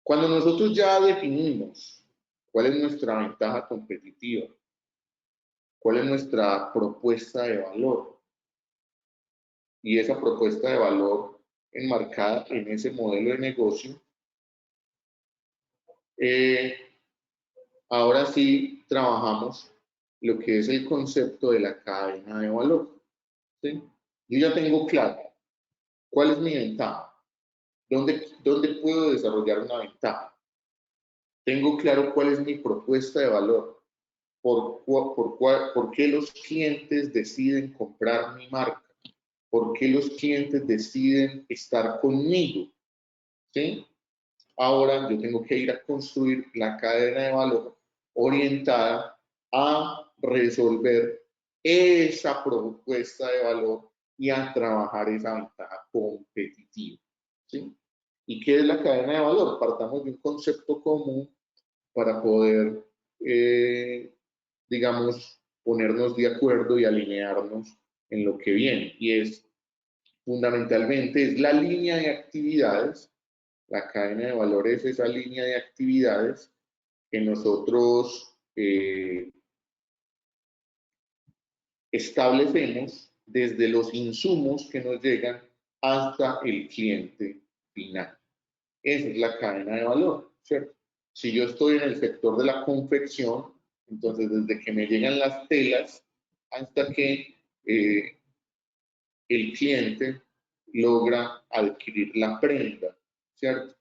Cuando nosotros ya definimos cuál es nuestra ventaja competitiva, cuál es nuestra propuesta de valor y esa propuesta de valor enmarcada en ese modelo de negocio, ahora sí trabajamos lo que es el concepto de la cadena de valor. ¿Sí? Yo ya tengo claro cuál es mi ventaja, dónde puedo desarrollar una ventaja. Tengo claro cuál es mi propuesta de valor, por qué los clientes deciden comprar mi marca, por qué los clientes deciden estar conmigo. ¿Sí? Ahora yo tengo que ir a construir la cadena de valor orientada a resolver esa propuesta de valor y a trabajar esa ventaja competitiva. ¿Sí? ¿Y qué es la cadena de valor? Partamos de un concepto común para poder, digamos, ponernos de acuerdo y alinearnos en lo que viene. Y es, fundamentalmente, es la línea de actividades. La cadena de valor es esa línea de actividades que nosotros establecemos desde los insumos que nos llegan hasta el cliente final. Esa es la cadena de valor, ¿cierto? Si yo estoy en el sector de la confección, entonces desde que me llegan las telas hasta que el cliente logra adquirir la prenda, ¿cierto?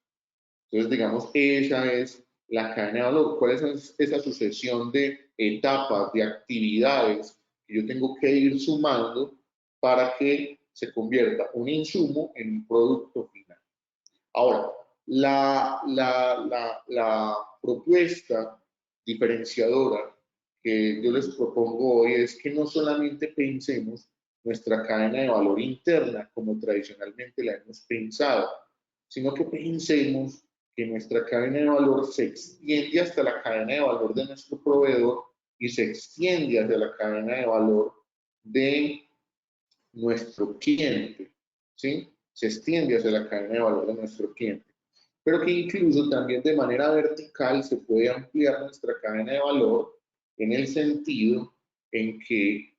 Entonces, digamos, esa es la cadena de valor. ¿Cuál es esa sucesión de etapas, de actividades que yo tengo que ir sumando para que se convierta un insumo en un producto final? Ahora, la propuesta diferenciadora que yo les propongo hoy es que no solamente pensemos nuestra cadena de valor interna como tradicionalmente la hemos pensado, sino que pensemos que nuestra cadena de valor se extiende hasta la cadena de valor de nuestro proveedor y se extiende hacia la cadena de valor de nuestro cliente, ¿sí? Se extiende hacia la cadena de valor de nuestro cliente, pero que incluso también de manera vertical se puede ampliar nuestra cadena de valor en el sentido en que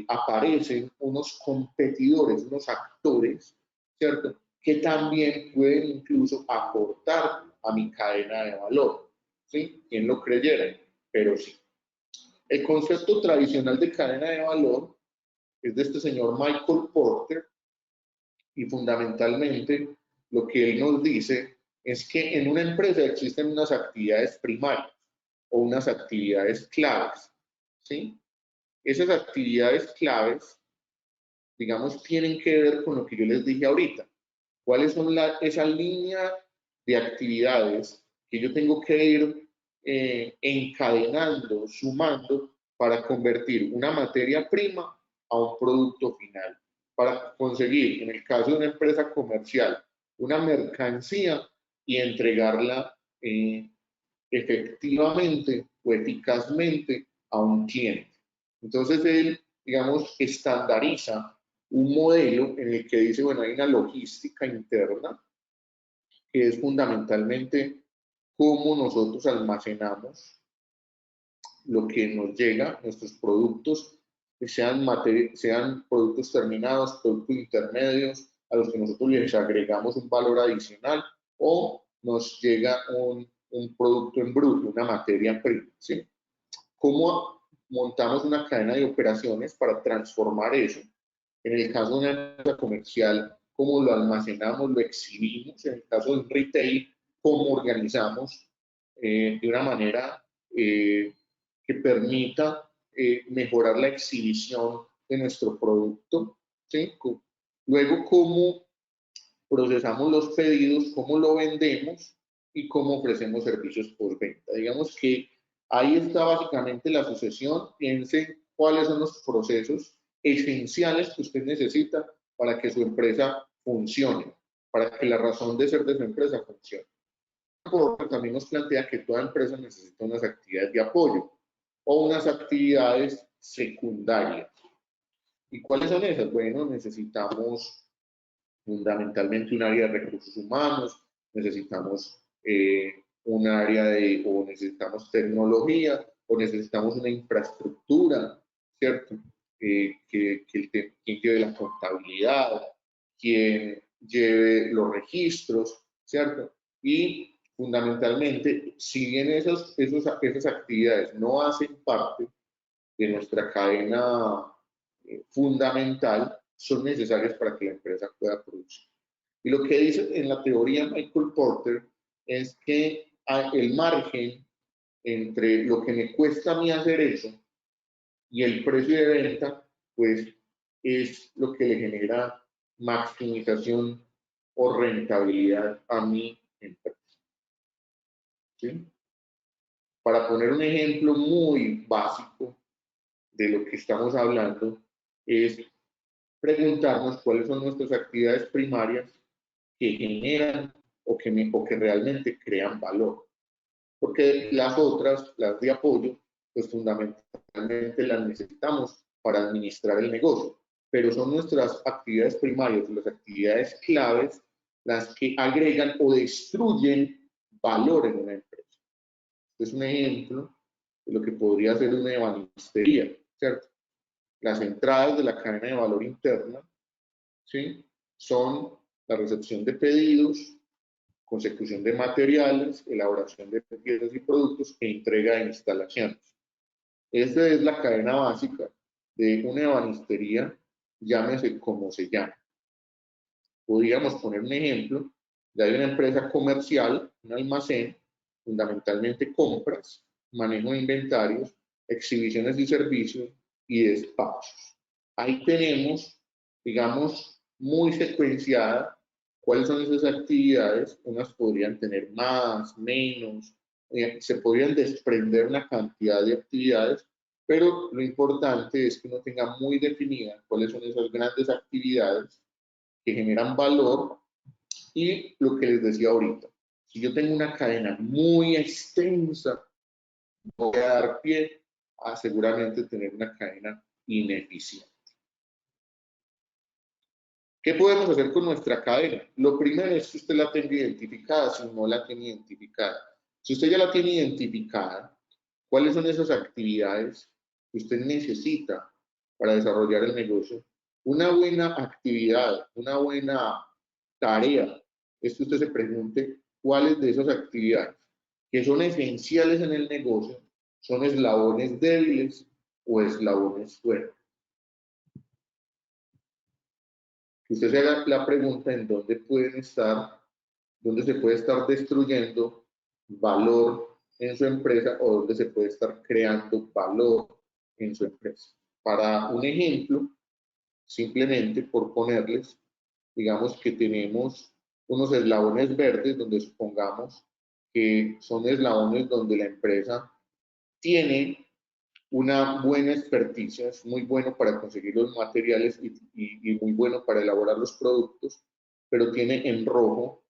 aparecen unos competidores, unos actores, ¿cierto? Que también pueden incluso aportar a mi cadena de valor, ¿sí? ¿Quién lo creyera? Pero sí. El concepto tradicional de cadena de valor es de este señor Michael Porter y fundamentalmente lo que él nos dice es que en una empresa existen unas actividades primarias o unas actividades claves, ¿sí? Esas actividades claves, digamos, tienen que ver con lo que yo les dije ahorita. ¿Cuáles son esa línea de actividades que yo tengo que ir encadenando, sumando para convertir una materia prima a un producto final? Para conseguir, en el caso de una empresa comercial, una mercancía y entregarla efectivamente o eficazmente a un cliente. Entonces él, digamos, estandariza un modelo en el que dice, bueno, hay una logística interna que es fundamentalmente cómo nosotros almacenamos lo que nos llega, nuestros productos, que sean productos terminados, productos intermedios, a los que nosotros les agregamos un valor adicional, o nos llega un producto en bruto, una materia prima, ¿sí? ¿Cómo montamos una cadena de operaciones para transformar eso? En el caso de una empresa comercial, ¿cómo lo almacenamos, lo exhibimos? En el caso de un retail, ¿cómo organizamos de una manera que permita mejorar la exhibición de nuestro producto? ¿Sí? Luego, ¿cómo procesamos los pedidos, cómo lo vendemos y cómo ofrecemos servicios por venta? Digamos que ahí está básicamente la sucesión. Piensen cuáles son los procesos esenciales que usted necesita para que su empresa funcione, para que la razón de ser de su empresa funcione. Porque también nos plantea que toda empresa necesita unas actividades de apoyo o unas actividades secundarias. ¿Y cuáles son esas? Bueno, necesitamos fundamentalmente un área de recursos humanos, necesitamos un área o necesitamos tecnología, o necesitamos una infraestructura, ¿cierto? Quien lleve la contabilidad, quien lleve los registros, ¿cierto? Y fundamentalmente, si bien esas actividades no hacen parte de nuestra cadena fundamental, son necesarias para que la empresa pueda producir. Y lo que dice en la teoría Michael Porter es que el margen entre lo que me cuesta a mí hacer eso y el precio de venta, pues es lo que le genera maximización o rentabilidad a mi empresa. ¿Sí? Para poner un ejemplo muy básico de lo que estamos hablando, es preguntarnos cuáles son nuestras actividades primarias que generan o que realmente crean valor. Porque las otras, las de apoyo, pues fundamentalmente las necesitamos para administrar el negocio. Pero son nuestras actividades primarias, las actividades claves, las que agregan o destruyen valor en una empresa. Es un ejemplo de lo que podría ser una ebanistería, ¿cierto? Las entradas de la cadena de valor interna, ¿sí? Son la recepción de pedidos, consecución de materiales, elaboración de piezas y productos e entrega de instalaciones. Esta es la cadena básica de una ebanistería, llámese como se llame. Podríamos poner un ejemplo de una empresa comercial, un almacén, fundamentalmente compras, manejo de inventarios, exhibiciones y servicios y despachos. Ahí tenemos, digamos, muy secuenciada cuáles son esas actividades. Unas podrían tener más, menos, se podrían desprender una cantidad de actividades, pero lo importante es que uno tenga muy definida cuáles son esas grandes actividades que generan valor. Y lo que les decía ahorita, si yo tengo una cadena muy extensa, voy a dar pie a seguramente tener una cadena ineficiente. ¿Qué podemos hacer con nuestra cadena? Lo primero es que usted la tenga identificada, si no la tiene identificada. Si usted ya la tiene identificada, ¿cuáles son esas actividades que usted necesita para desarrollar el negocio? Una buena actividad, una buena tarea es que usted se pregunte cuáles de esas actividades que son esenciales en el negocio son eslabones débiles o eslabones fuertes. Que usted se haga la pregunta en dónde pueden estar, dónde se puede estar destruyendo valor en su empresa o dónde se puede estar creando valor en su empresa. Para un ejemplo, simplemente por ponerles, digamos que tenemos unos eslabones verdes donde supongamos que son eslabones donde la empresa tiene una buena experticia, es muy bueno para conseguir los materiales y muy bueno para elaborar los productos, pero tiene en rojo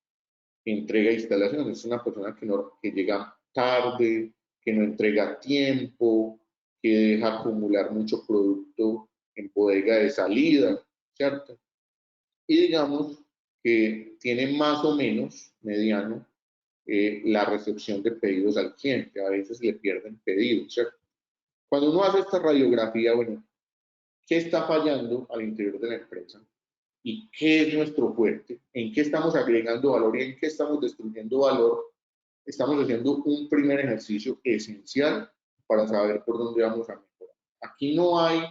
entrega e instalación. Es una persona que llega tarde, que no entrega a tiempo, que deja acumular mucho producto en bodega de salida, ¿cierto? Y digamos que tiene más o menos mediano la recepción de pedidos al cliente. A veces le pierden pedidos, ¿cierto? Cuando uno hace esta radiografía, bueno, ¿qué está fallando al interior de la empresa? ¿Y qué es nuestro fuerte? ¿En qué estamos agregando valor y en qué estamos destruyendo valor? Estamos haciendo un primer ejercicio esencial para saber por dónde vamos a mejorar. Aquí no hay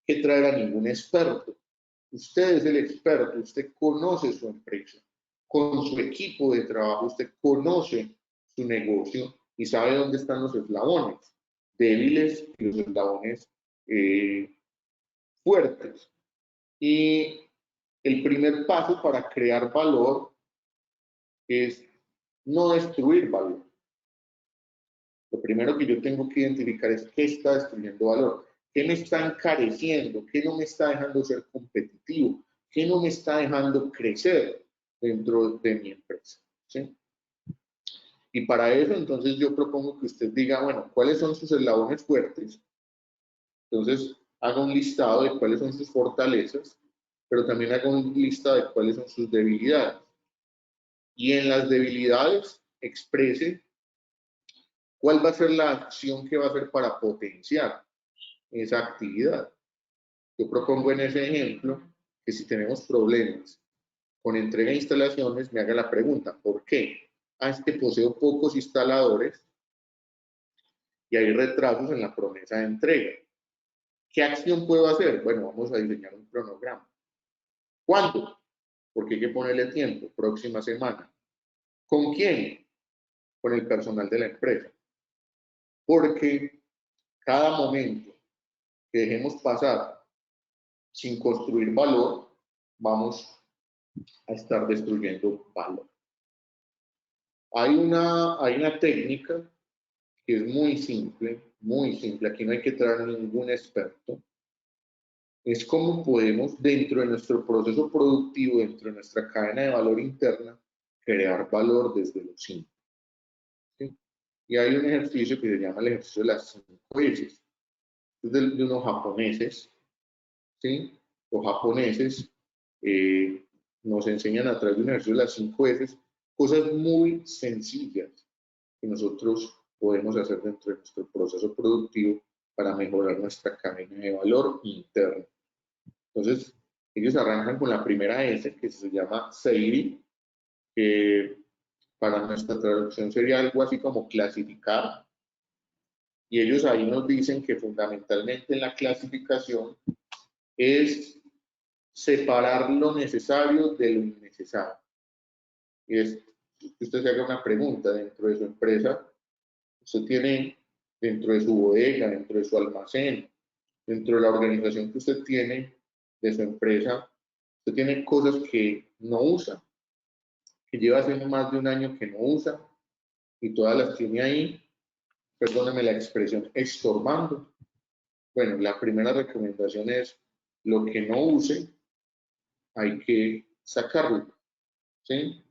que traer a ningún experto. Usted es el experto, usted conoce su empresa. Con su equipo de trabajo, usted conoce su negocio y sabe dónde están los eslabones débiles y los eslabones fuertes. Y el primer paso para crear valor es no destruir valor. Lo primero que yo tengo que identificar es qué está destruyendo valor, qué me está encareciendo, qué no me está dejando ser competitivo, qué no me está dejando crecer dentro de mi empresa, ¿sí? Y para eso, entonces, yo propongo que usted diga, bueno, ¿cuáles son sus eslabones fuertes? Entonces, haga un listado de cuáles son sus fortalezas, pero también haga un listado de cuáles son sus debilidades. Y en las debilidades, exprese cuál va a ser la acción que va a hacer para potenciar esa actividad. Yo propongo en ese ejemplo que si tenemos problemas con entrega de instalaciones, me haga la pregunta, ¿por qué? Es que poseo pocos instaladores y hay retrasos en la promesa de entrega. ¿Qué acción puedo hacer? Bueno, vamos a diseñar un cronograma. ¿Cuándo? Porque hay que ponerle tiempo, próxima semana. ¿Con quién? Con el personal de la empresa. Porque cada momento que dejemos pasar sin construir valor, vamos a estar destruyendo valor. Hay una técnica que es muy simple, aquí no hay que traer ningún experto, es cómo podemos dentro de nuestro proceso productivo, dentro de nuestra cadena de valor interna, crear valor desde lo simple. ¿Sí? Y hay un ejercicio que se llama el ejercicio de las 5 S. Es de unos japoneses, ¿sí? Los japoneses nos enseñan a través de un ejercicio de las 5 S cosas muy sencillas que nosotros podemos hacer dentro de nuestro proceso productivo para mejorar nuestra cadena de valor interno. Entonces, ellos arrancan con la primera S, que se llama Seiri, que para nuestra traducción sería algo así como clasificar. Y ellos ahí nos dicen que fundamentalmente en la clasificación es separar lo necesario de lo innecesario. Y es que usted se haga una pregunta dentro de su empresa. Usted tiene dentro de su bodega, dentro de su almacén, dentro de la organización que usted tiene de su empresa, usted tiene cosas que no usa, que lleva haciendo más de un año que no usa y todas las tiene ahí, perdóneme la expresión, estorbando. Bueno, la primera recomendación es lo que no use, hay que sacarlo, ¿sí?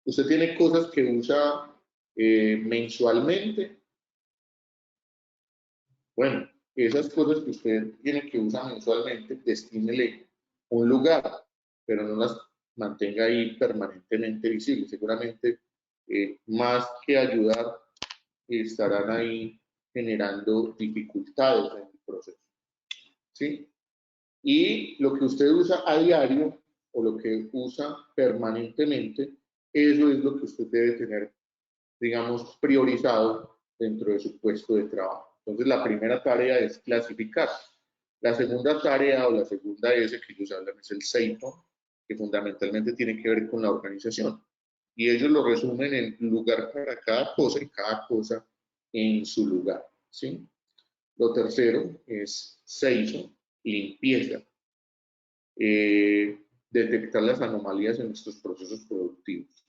Usted tiene cosas que usa mensualmente. Bueno, esas cosas que usted tiene que usar mensualmente, destínele un lugar, pero no las mantenga ahí permanentemente visibles. Seguramente, más que ayudar, estarán ahí generando dificultades en el proceso. ¿Sí? Y lo que usted usa a diario o lo que usa permanentemente, eso es lo que usted debe tener, digamos, priorizado dentro de su puesto de trabajo. Entonces, la primera tarea es clasificar. La segunda tarea o la segunda S que ellos hablan es el Seito, que fundamentalmente tiene que ver con la organización. Y ellos lo resumen en lugar para cada cosa y cada cosa en su lugar, ¿sí? Lo tercero es seiso, limpieza. Detectar las anomalías en nuestros procesos productivos.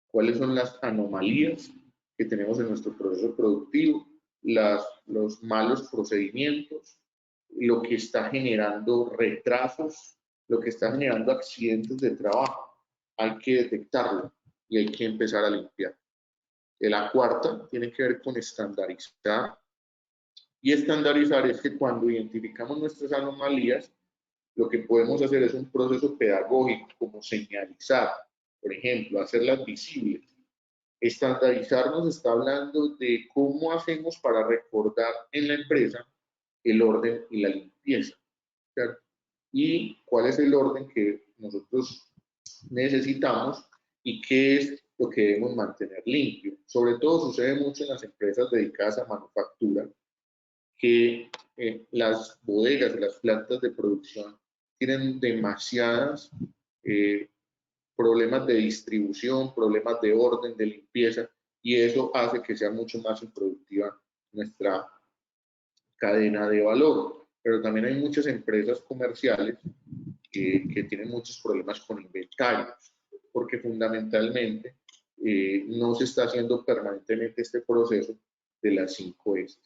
¿Cuáles son las anomalías que tenemos en nuestro proceso productivo? Los malos procedimientos, lo que está generando retrasos, lo que está generando accidentes de trabajo. Hay que detectarlo y hay que empezar a limpiar. La cuarta tiene que ver con estandarizar. Y estandarizar es que cuando identificamos nuestras anomalías, lo que podemos hacer es un proceso pedagógico, como señalizar, por ejemplo, hacerlas visibles. Estandarizar nos está hablando de cómo hacemos para recordar en la empresa el orden y la limpieza, ¿cierto? Y cuál es el orden que nosotros necesitamos y qué es lo que debemos mantener limpio. Sobre todo sucede mucho en las empresas dedicadas a manufactura, que las bodegas y las plantas de producción tienen demasiadas problemas de distribución, problemas de orden, de limpieza, y eso hace que sea mucho más improductiva nuestra cadena de valor. Pero también hay muchas empresas comerciales que tienen muchos problemas con inventarios, porque fundamentalmente no se está haciendo permanentemente este proceso de las 5 S.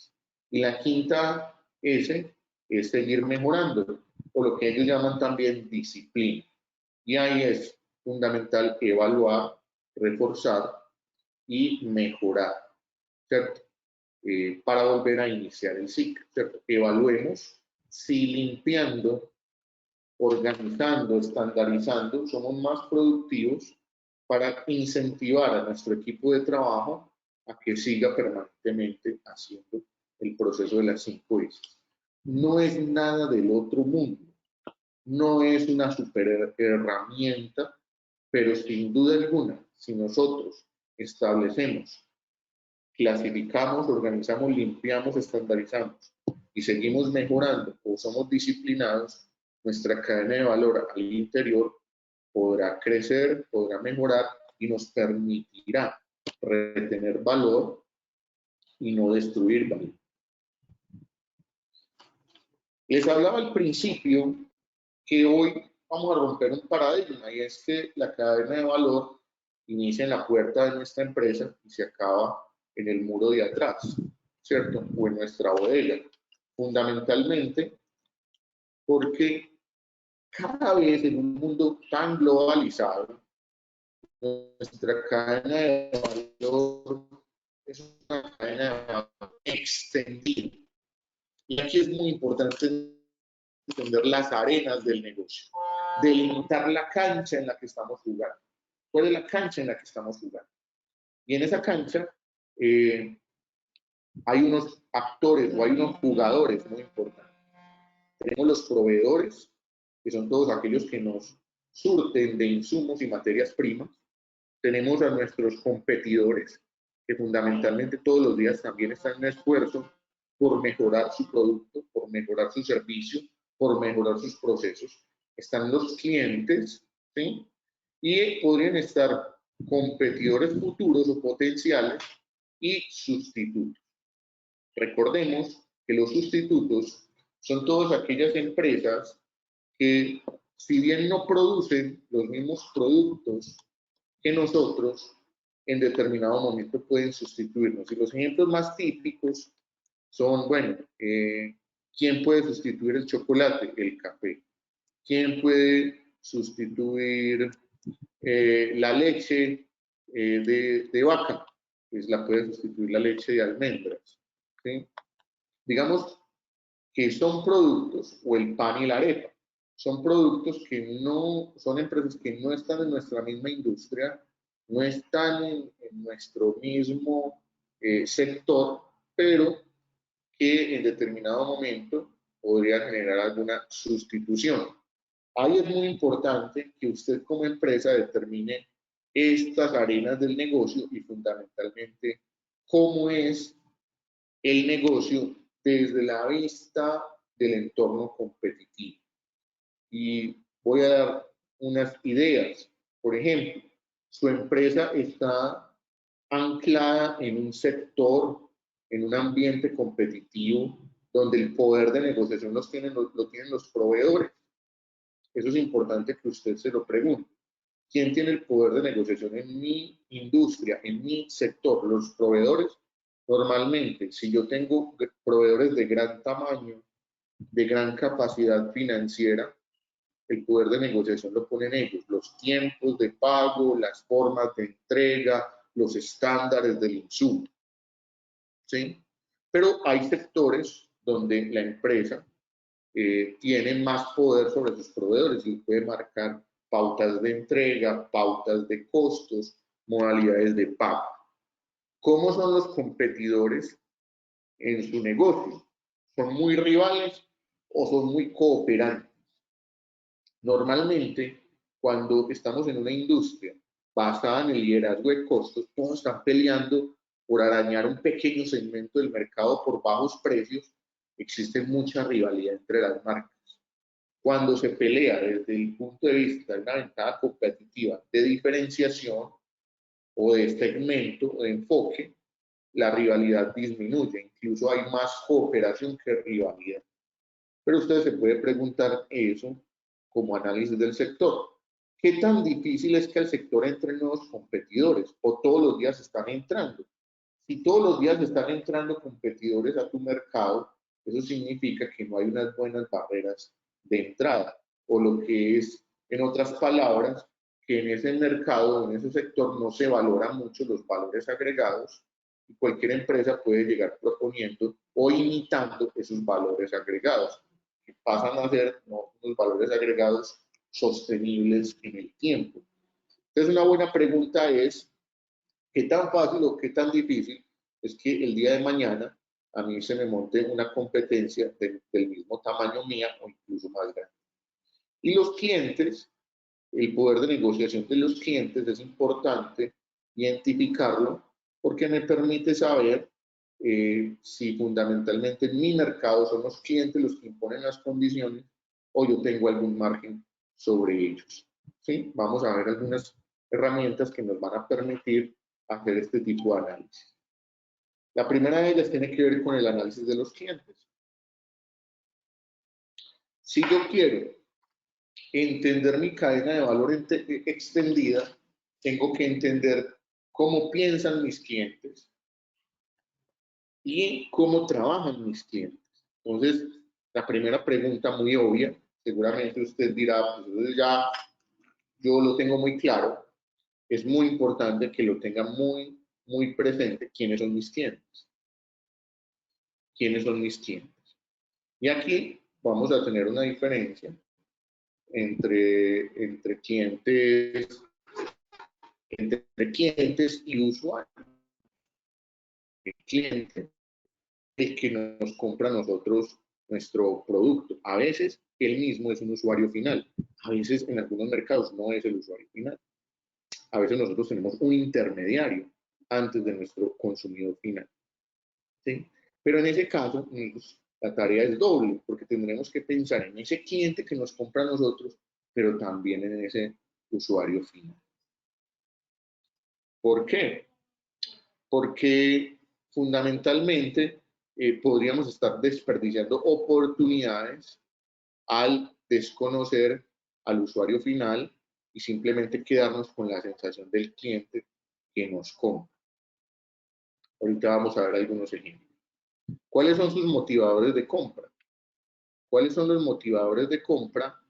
Y la quinta S es seguir mejorando, o lo que ellos llaman también disciplina. Y ahí es fundamental evaluar, reforzar y mejorar, ¿cierto? Para volver a iniciar el ciclo, ¿cierto? Evaluemos si limpiando, organizando, estandarizando, somos más productivos para incentivar a nuestro equipo de trabajo a que siga permanentemente haciendo el proceso de las 5 S. No es nada del otro mundo, no es una super herramienta, pero sin duda alguna, si nosotros establecemos, clasificamos, organizamos, limpiamos, estandarizamos y seguimos mejorando o somos disciplinados, nuestra cadena de valor al interior podrá crecer, podrá mejorar y nos permitirá retener valor y no destruir valor. Les hablaba al principio que hoy vamos a romper un paradigma, y es que la cadena de valor inicia en la puerta de nuestra empresa y se acaba en el muro de atrás, ¿cierto? O en nuestra bodega. Fundamentalmente porque cada vez en un mundo tan globalizado, nuestra cadena de valor es una cadena de valor extendida. Y aquí es muy importante entender las arenas del negocio, delimitar la cancha en la que estamos jugando. ¿Cuál es la cancha en la que estamos jugando? Y en esa cancha hay unos actores o hay unos jugadores muy importantes. Tenemos los proveedores, que son todos aquellos que nos surten de insumos y materias primas. Tenemos a nuestros competidores, que fundamentalmente todos los días también están en esfuerzo por mejorar su producto, por mejorar su servicio, por mejorar sus procesos. Están los clientes, ¿sí? Y podrían estar competidores futuros o potenciales y sustitutos. Recordemos que los sustitutos son todas aquellas empresas que, si bien no producen los mismos productos que nosotros, en determinado momento pueden sustituirnos. Y los ejemplos más típicos son, bueno, ¿quién puede sustituir el chocolate? El café. ¿Quién puede sustituir la leche de vaca? Pues la puede sustituir la leche de almendras, ¿sí? Digamos que son productos, o el pan y la arepa, son productos que no, son empresas que no están en nuestra misma industria, no están en nuestro mismo sector, pero que en determinado momento podría generar alguna sustitución. Ahí es muy importante que usted como empresa determine estas arenas del negocio y fundamentalmente cómo es el negocio desde la vista del entorno competitivo. Y voy a dar unas ideas. Por ejemplo, su empresa está anclada en un sector en un ambiente competitivo donde el poder de negociación lo tienen los proveedores. Eso es importante que usted se lo pregunte. ¿Quién tiene el poder de negociación en mi industria, en mi sector? Los proveedores. Normalmente, si yo tengo proveedores de gran tamaño, de gran capacidad financiera, el poder de negociación lo ponen ellos. Los tiempos de pago, las formas de entrega, los estándares del insumo. ¿Sí? Pero hay sectores donde la empresa tiene más poder sobre sus proveedores y puede marcar pautas de entrega, pautas de costos, modalidades de pago. ¿Cómo son los competidores en su negocio? ¿Son muy rivales o son muy cooperantes? Normalmente, cuando estamos en una industria basada en el liderazgo de costos, todos están peleando por arañar un pequeño segmento del mercado por bajos precios. Existe mucha rivalidad entre las marcas. Cuando se pelea desde el punto de vista de una ventaja competitiva de diferenciación o de segmento o de enfoque, la rivalidad disminuye, incluso hay más cooperación que rivalidad. Pero usted se puede preguntar eso como análisis del sector. ¿Qué tan difícil es que al sector entren nuevos competidores o todos los días están entrando? Si todos los días están entrando competidores a tu mercado, eso significa que no hay unas buenas barreras de entrada, o lo que es, en otras palabras, que en ese mercado, en ese sector, no se valoran mucho los valores agregados y cualquier empresa puede llegar proponiendo o imitando esos valores agregados, que pasan a ser unos valores agregados sostenibles en el tiempo. Entonces, una buena pregunta es, ¿qué tan fácil o qué tan difícil es que el día de mañana a mí se me monte una competencia del mismo tamaño mía o incluso más grande? Y los clientes, el poder de negociación de los clientes es importante identificarlo porque me permite saber si fundamentalmente en mi mercado son los clientes los que imponen las condiciones o yo tengo algún margen sobre ellos. ¿Sí? Vamos a ver algunas herramientas que nos van a permitir hacer este tipo de análisis. La primera de ellas tiene que ver con el análisis de los clientes. Si yo quiero entender mi cadena de valor extendida, tengo que entender cómo piensan mis clientes y cómo trabajan mis clientes. Entonces, la primera pregunta muy obvia, seguramente usted dirá, pues ya yo lo tengo muy claro, es muy importante que lo tenga muy presente quiénes son mis clientes. ¿Quiénes son mis clientes? Y aquí vamos a tener una diferencia entre clientes y usuarios. El cliente es el que nos compra a nosotros nuestro producto. A veces él mismo es un usuario final. A veces en algunos mercados no es el usuario final. A veces nosotros tenemos un intermediario antes de nuestro consumidor final. ¿Sí? Pero en ese caso, la tarea es doble, porque tendremos que pensar en ese cliente que nos compra a nosotros, pero también en ese usuario final. ¿Por qué? Porque fundamentalmente podríamos estar desperdiciando oportunidades al desconocer al usuario final y simplemente quedarnos con la sensación del cliente que nos compra. Ahorita vamos a ver algunos ejemplos. ¿Cuáles son sus motivadores de compra? ¿Cuáles son los motivadores de compra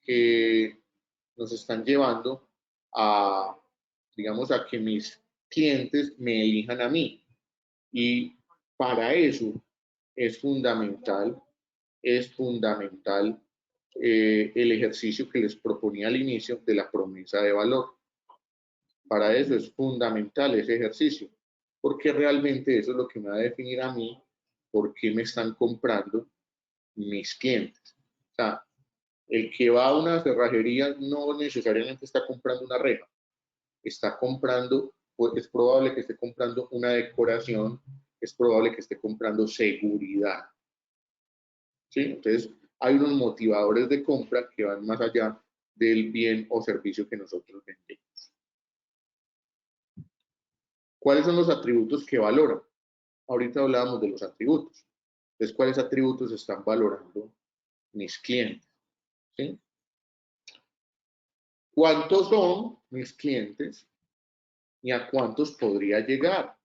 que nos están llevando a, digamos, a que mis clientes me elijan a mí? Y para eso es fundamental el ejercicio que les proponía al inicio de la promesa de valor. Para eso es fundamental ese ejercicio, porque realmente eso es lo que me va a definir a mí por qué me están comprando mis clientes. O sea, el que va a una cerrajería no necesariamente está comprando una reja, está comprando, pues es probable que esté comprando una decoración, es probable que esté comprando seguridad. ¿Sí? Entonces, hay unos motivadores de compra que van más allá del bien o servicio que nosotros vendemos. ¿Cuáles son los atributos que valoran? ahorita hablábamos de los atributos. Entonces, ¿cuáles atributos están valorando mis clientes? ¿Sí? ¿Cuántos son mis clientes y a cuántos podría llegar?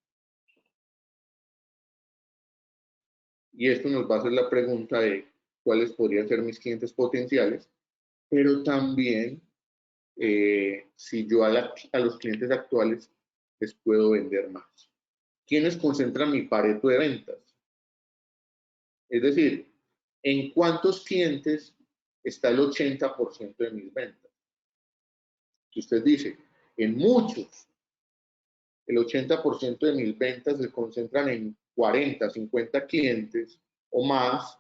Y esto nos va a hacer la pregunta de cuáles podrían ser mis clientes potenciales, pero también si yo a los clientes actuales les puedo vender más. ¿Quiénes concentran mi pareto de ventas? Es decir, ¿en cuántos clientes está el 80% de mis ventas? Si usted dice, en muchos, el 80% de mis ventas se concentran en 40, 50 clientes o más,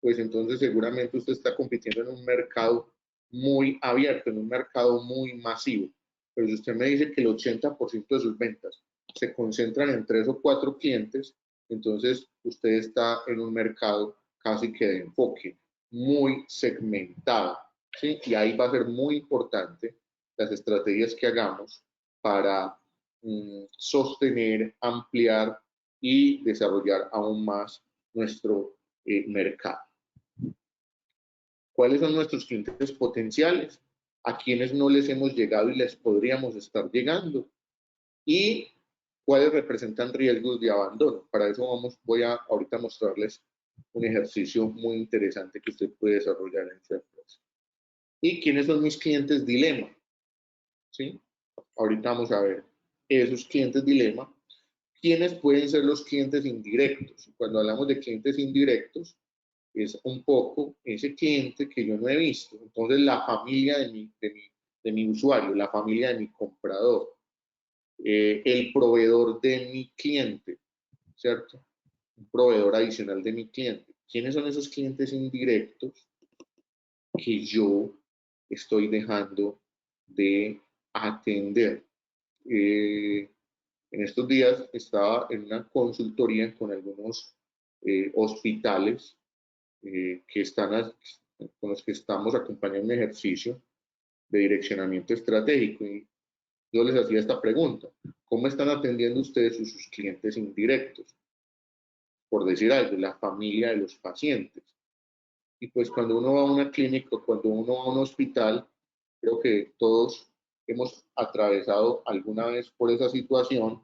pues entonces seguramente usted está compitiendo en un mercado muy abierto, en un mercado muy masivo. Pero si usted me dice que el 80% de sus ventas se concentran en 3 o 4 clientes, entonces usted está en un mercado casi que de enfoque, muy segmentado, ¿sí? Y ahí va a ser muy importante las estrategias que hagamos para sostener, ampliar y desarrollar aún más nuestro mercado. ¿Cuáles son nuestros clientes potenciales? ¿A quienes no les hemos llegado y les podríamos estar llegando? ¿Y cuáles representan riesgos de abandono? Para eso voy a ahorita mostrarles un ejercicio muy interesante que usted puede desarrollar en su empresa. ¿Y quiénes son mis clientes dilema? ¿Sí? Ahorita vamos a ver esos clientes dilema. ¿Quiénes pueden ser los clientes indirectos? Cuando hablamos de clientes indirectos, es un poco ese cliente que yo no he visto. Entonces, la familia de mi usuario, la familia de mi comprador, el proveedor de mi cliente, ¿cierto? Un proveedor adicional de mi cliente. ¿Quiénes son esos clientes indirectos que yo estoy dejando de atender? En estos días estaba en una consultoría con algunos hospitales con los que estamos acompañando un ejercicio de direccionamiento estratégico. Y yo les hacía esta pregunta: ¿cómo están atendiendo ustedes a sus clientes indirectos? Por decir algo, la familia de los pacientes. Y pues cuando uno va a una clínica, cuando uno va a un hospital, creo que todos hemos atravesado alguna vez por esa situación,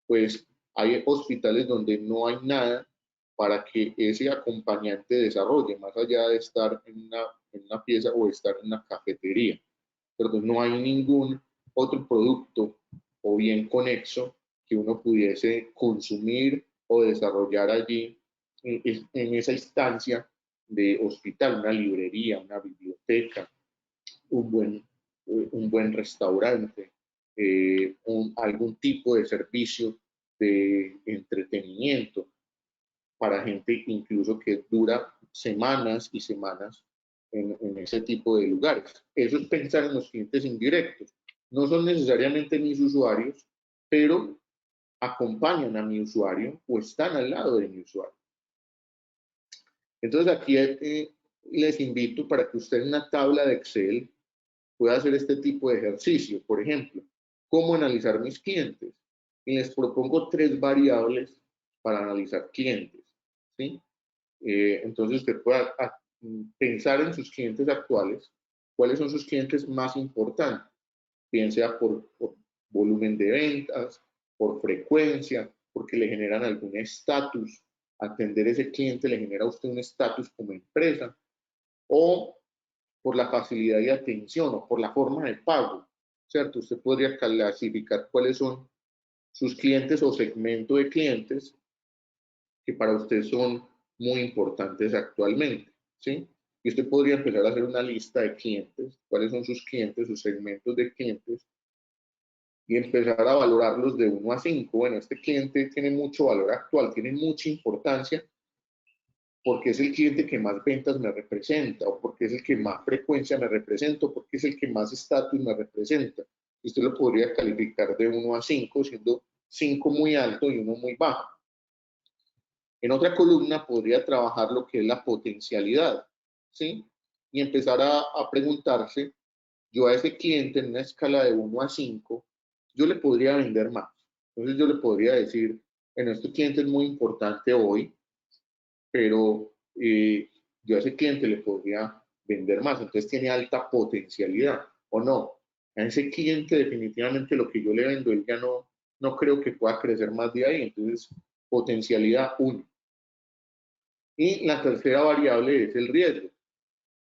pues hay hospitales donde no hay nada para que ese acompañante desarrolle, más allá de estar en una pieza o estar en una cafetería. Pero no hay ningún otro producto o bien conexo que uno pudiese consumir o desarrollar allí en esa instancia de hospital, una librería, una biblioteca, un buen restaurante, algún tipo de servicio de entretenimiento para gente incluso que dura semanas y semanas en ese tipo de lugares. Eso es pensar en los clientes indirectos. No son necesariamente mis usuarios, pero acompañan a mi usuario o están al lado de mi usuario. Entonces aquí les invito para que usted en una tabla de Excel pueda hacer este tipo de ejercicio. Por ejemplo, ¿cómo analizar mis clientes? Y les propongo 3 variables para analizar clientes, ¿sí? Entonces usted pueda pensar en sus clientes actuales, cuáles son sus clientes más importantes, bien sea por volumen de ventas, por frecuencia, porque le generan algún estatus. Atender a ese cliente le genera a usted un estatus como empresa, o por la facilidad de atención o por la forma de pago, ¿cierto? Usted podría clasificar cuáles son sus clientes o segmento de clientes que para usted son muy importantes actualmente, ¿sí? Y usted podría empezar a hacer una lista de clientes, cuáles son sus clientes, sus segmentos de clientes, y empezar a valorarlos de 1 a 5. Bueno, este cliente tiene mucho valor actual, tiene mucha importancia, porque es el cliente que más ventas me representa, o porque es el que más frecuencia me representa, o porque es el que más estatus me representa. Usted lo podría calificar de 1 a 5, siendo 5 muy alto y 1 muy bajo. En otra columna podría trabajar lo que es la potencialidad, ¿sí? Y empezar a preguntarse, yo a ese cliente en una escala de 1 a 5, yo le podría vender más. Entonces yo le podría decir, bueno, este cliente es muy importante hoy, pero yo a ese cliente le podría vender más, entonces tiene alta potencialidad, ¿o no? A ese cliente definitivamente lo que yo le vendo, él ya no creo que pueda crecer más de ahí, entonces potencialidad 1. Y la tercera variable es el riesgo.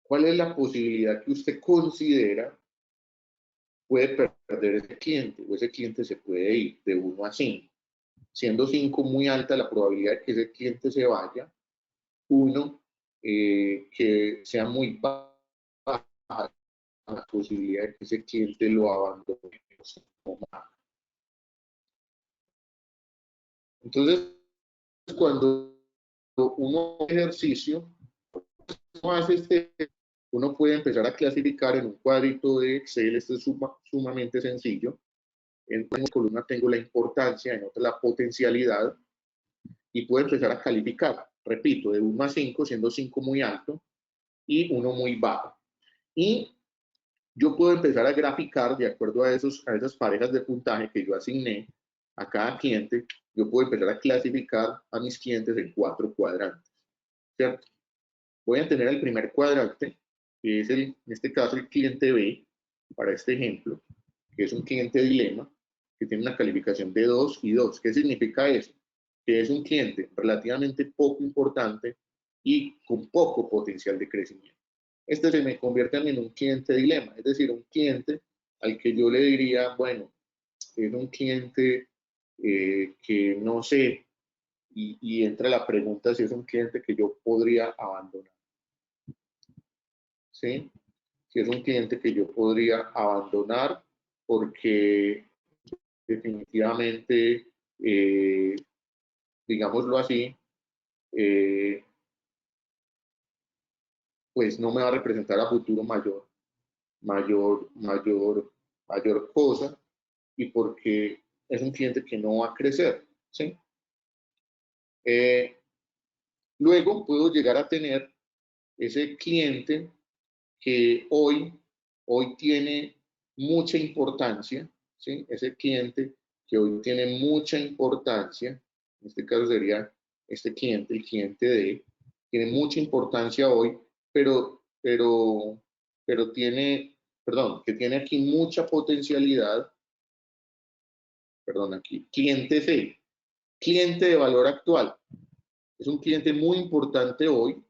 ¿Cuál es la posibilidad que usted considera puede perder ese cliente? O ese cliente se puede ir de 1 a 5. Siendo 5 muy alta la probabilidad de que ese cliente se vaya. 1, que sea muy baja la posibilidad de que ese cliente lo abandone. Entonces, cuando uno ejercicio, uno hace uno puede empezar a clasificar en un cuadrito de Excel. Esto es sumamente sencillo. En una columna tengo la importancia, en otra la potencialidad, y puedo empezar a calificar, repito, de 1 a 5, siendo 5 muy alto y 1 muy bajo. Y yo puedo empezar a graficar de acuerdo a esas parejas de puntaje que yo asigné a cada cliente. Yo puedo empezar a clasificar a mis clientes en 4 cuadrantes, ¿cierto? Voy a tener el primer cuadrante, que es en este caso el cliente B, para este ejemplo, que es un cliente dilema, que tiene una calificación de 2 y 2. ¿Qué significa eso? Que es un cliente relativamente poco importante y con poco potencial de crecimiento. Este se me convierte en un cliente dilema, es decir, un cliente al que yo le diría, bueno, es un cliente que no sé, y entra la pregunta si es un cliente que yo podría abandonar, ¿sí? Si es un cliente que yo podría abandonar porque definitivamente, digámoslo así, eh, pues no me va a representar a futuro mayor cosa, y porque es un cliente que no va a crecer, ¿sí? Luego puedo llegar a tener ese cliente que hoy tiene mucha importancia, ¿sí? Ese cliente que hoy tiene mucha importancia, en este caso sería este cliente, el cliente D, tiene mucha importancia hoy, pero tiene, perdón, que tiene aquí mucha potencialidad, perdón, aquí, cliente C, cliente de valor actual. Es un cliente muy importante hoy,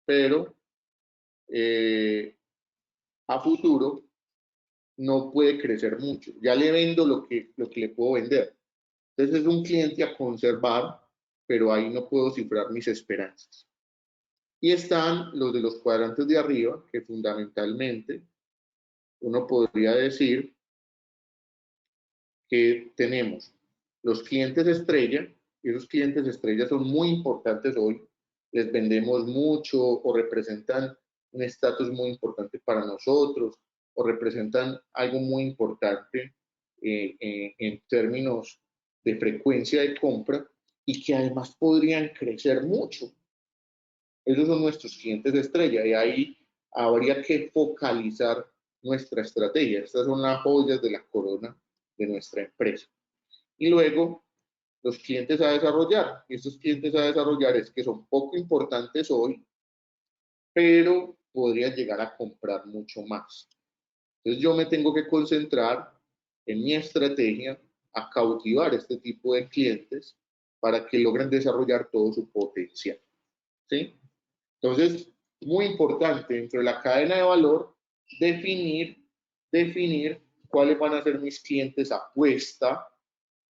pero a futuro no puede crecer mucho. Ya le vendo lo que le puedo vender. Entonces es un cliente a conservar, pero ahí no puedo cifrar mis esperanzas. Y están los de los cuadrantes de arriba, que fundamentalmente uno podría decir que tenemos los clientes estrella, y esos clientes estrella son muy importantes hoy, les vendemos mucho o representan un estatus muy importante para nosotros, o representan algo muy importante en términos de frecuencia de compra, y que además podrían crecer mucho. Esos son nuestros clientes de estrella, y ahí habría que focalizar nuestra estrategia. Estas son las joyas de la corona de nuestra empresa. Y luego, los clientes a desarrollar. Y estos clientes a desarrollar es que son poco importantes hoy, pero podrían llegar a comprar mucho más. Entonces yo me tengo que concentrar en mi estrategia a cautivar este tipo de clientes para que logren desarrollar todo su potencial, ¿sí? Entonces, muy importante dentro de la cadena de valor, definir cuáles van a ser mis clientes apuesta,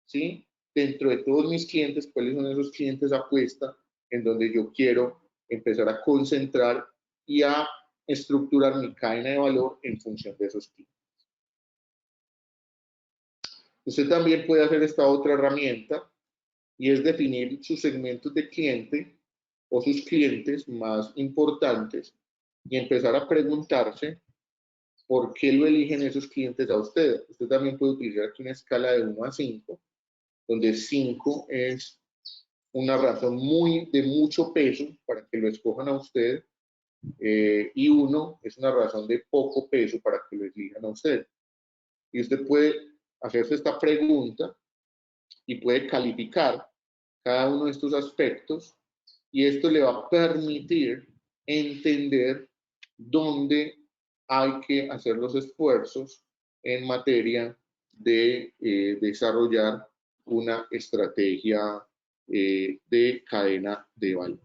¿sí? Dentro de todos mis clientes, cuáles son esos clientes apuesta en donde yo quiero empezar a concentrar y a estructurar mi cadena de valor en función de esos clientes. Usted también puede hacer esta otra herramienta, y es definir sus segmentos de cliente o sus clientes más importantes y empezar a preguntarse por qué lo eligen esos clientes a usted. Usted también puede utilizar aquí una escala de 1 a 5, donde 5 es una razón de mucho peso para que lo escojan a usted, y 1 es una razón de poco peso para que lo elijan a usted. Y usted puede hacerse esta pregunta y puede calificar cada uno de estos aspectos, y esto le va a permitir entender dónde hay que hacer los esfuerzos en materia de desarrollar una estrategia de cadena de valor.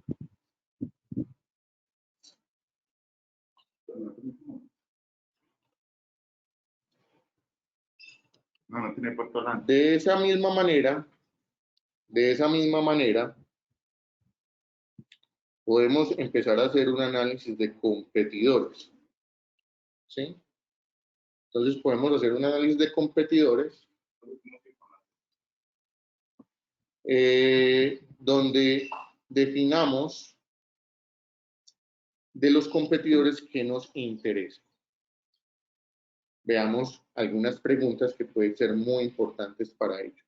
No tiene puesto nada. De esa misma manera, podemos empezar a hacer un análisis de competidores, ¿sí? Entonces podemos hacer un análisis de competidores donde definamos de los competidores que nos interesan. Veamos algunas preguntas que pueden ser muy importantes para ello.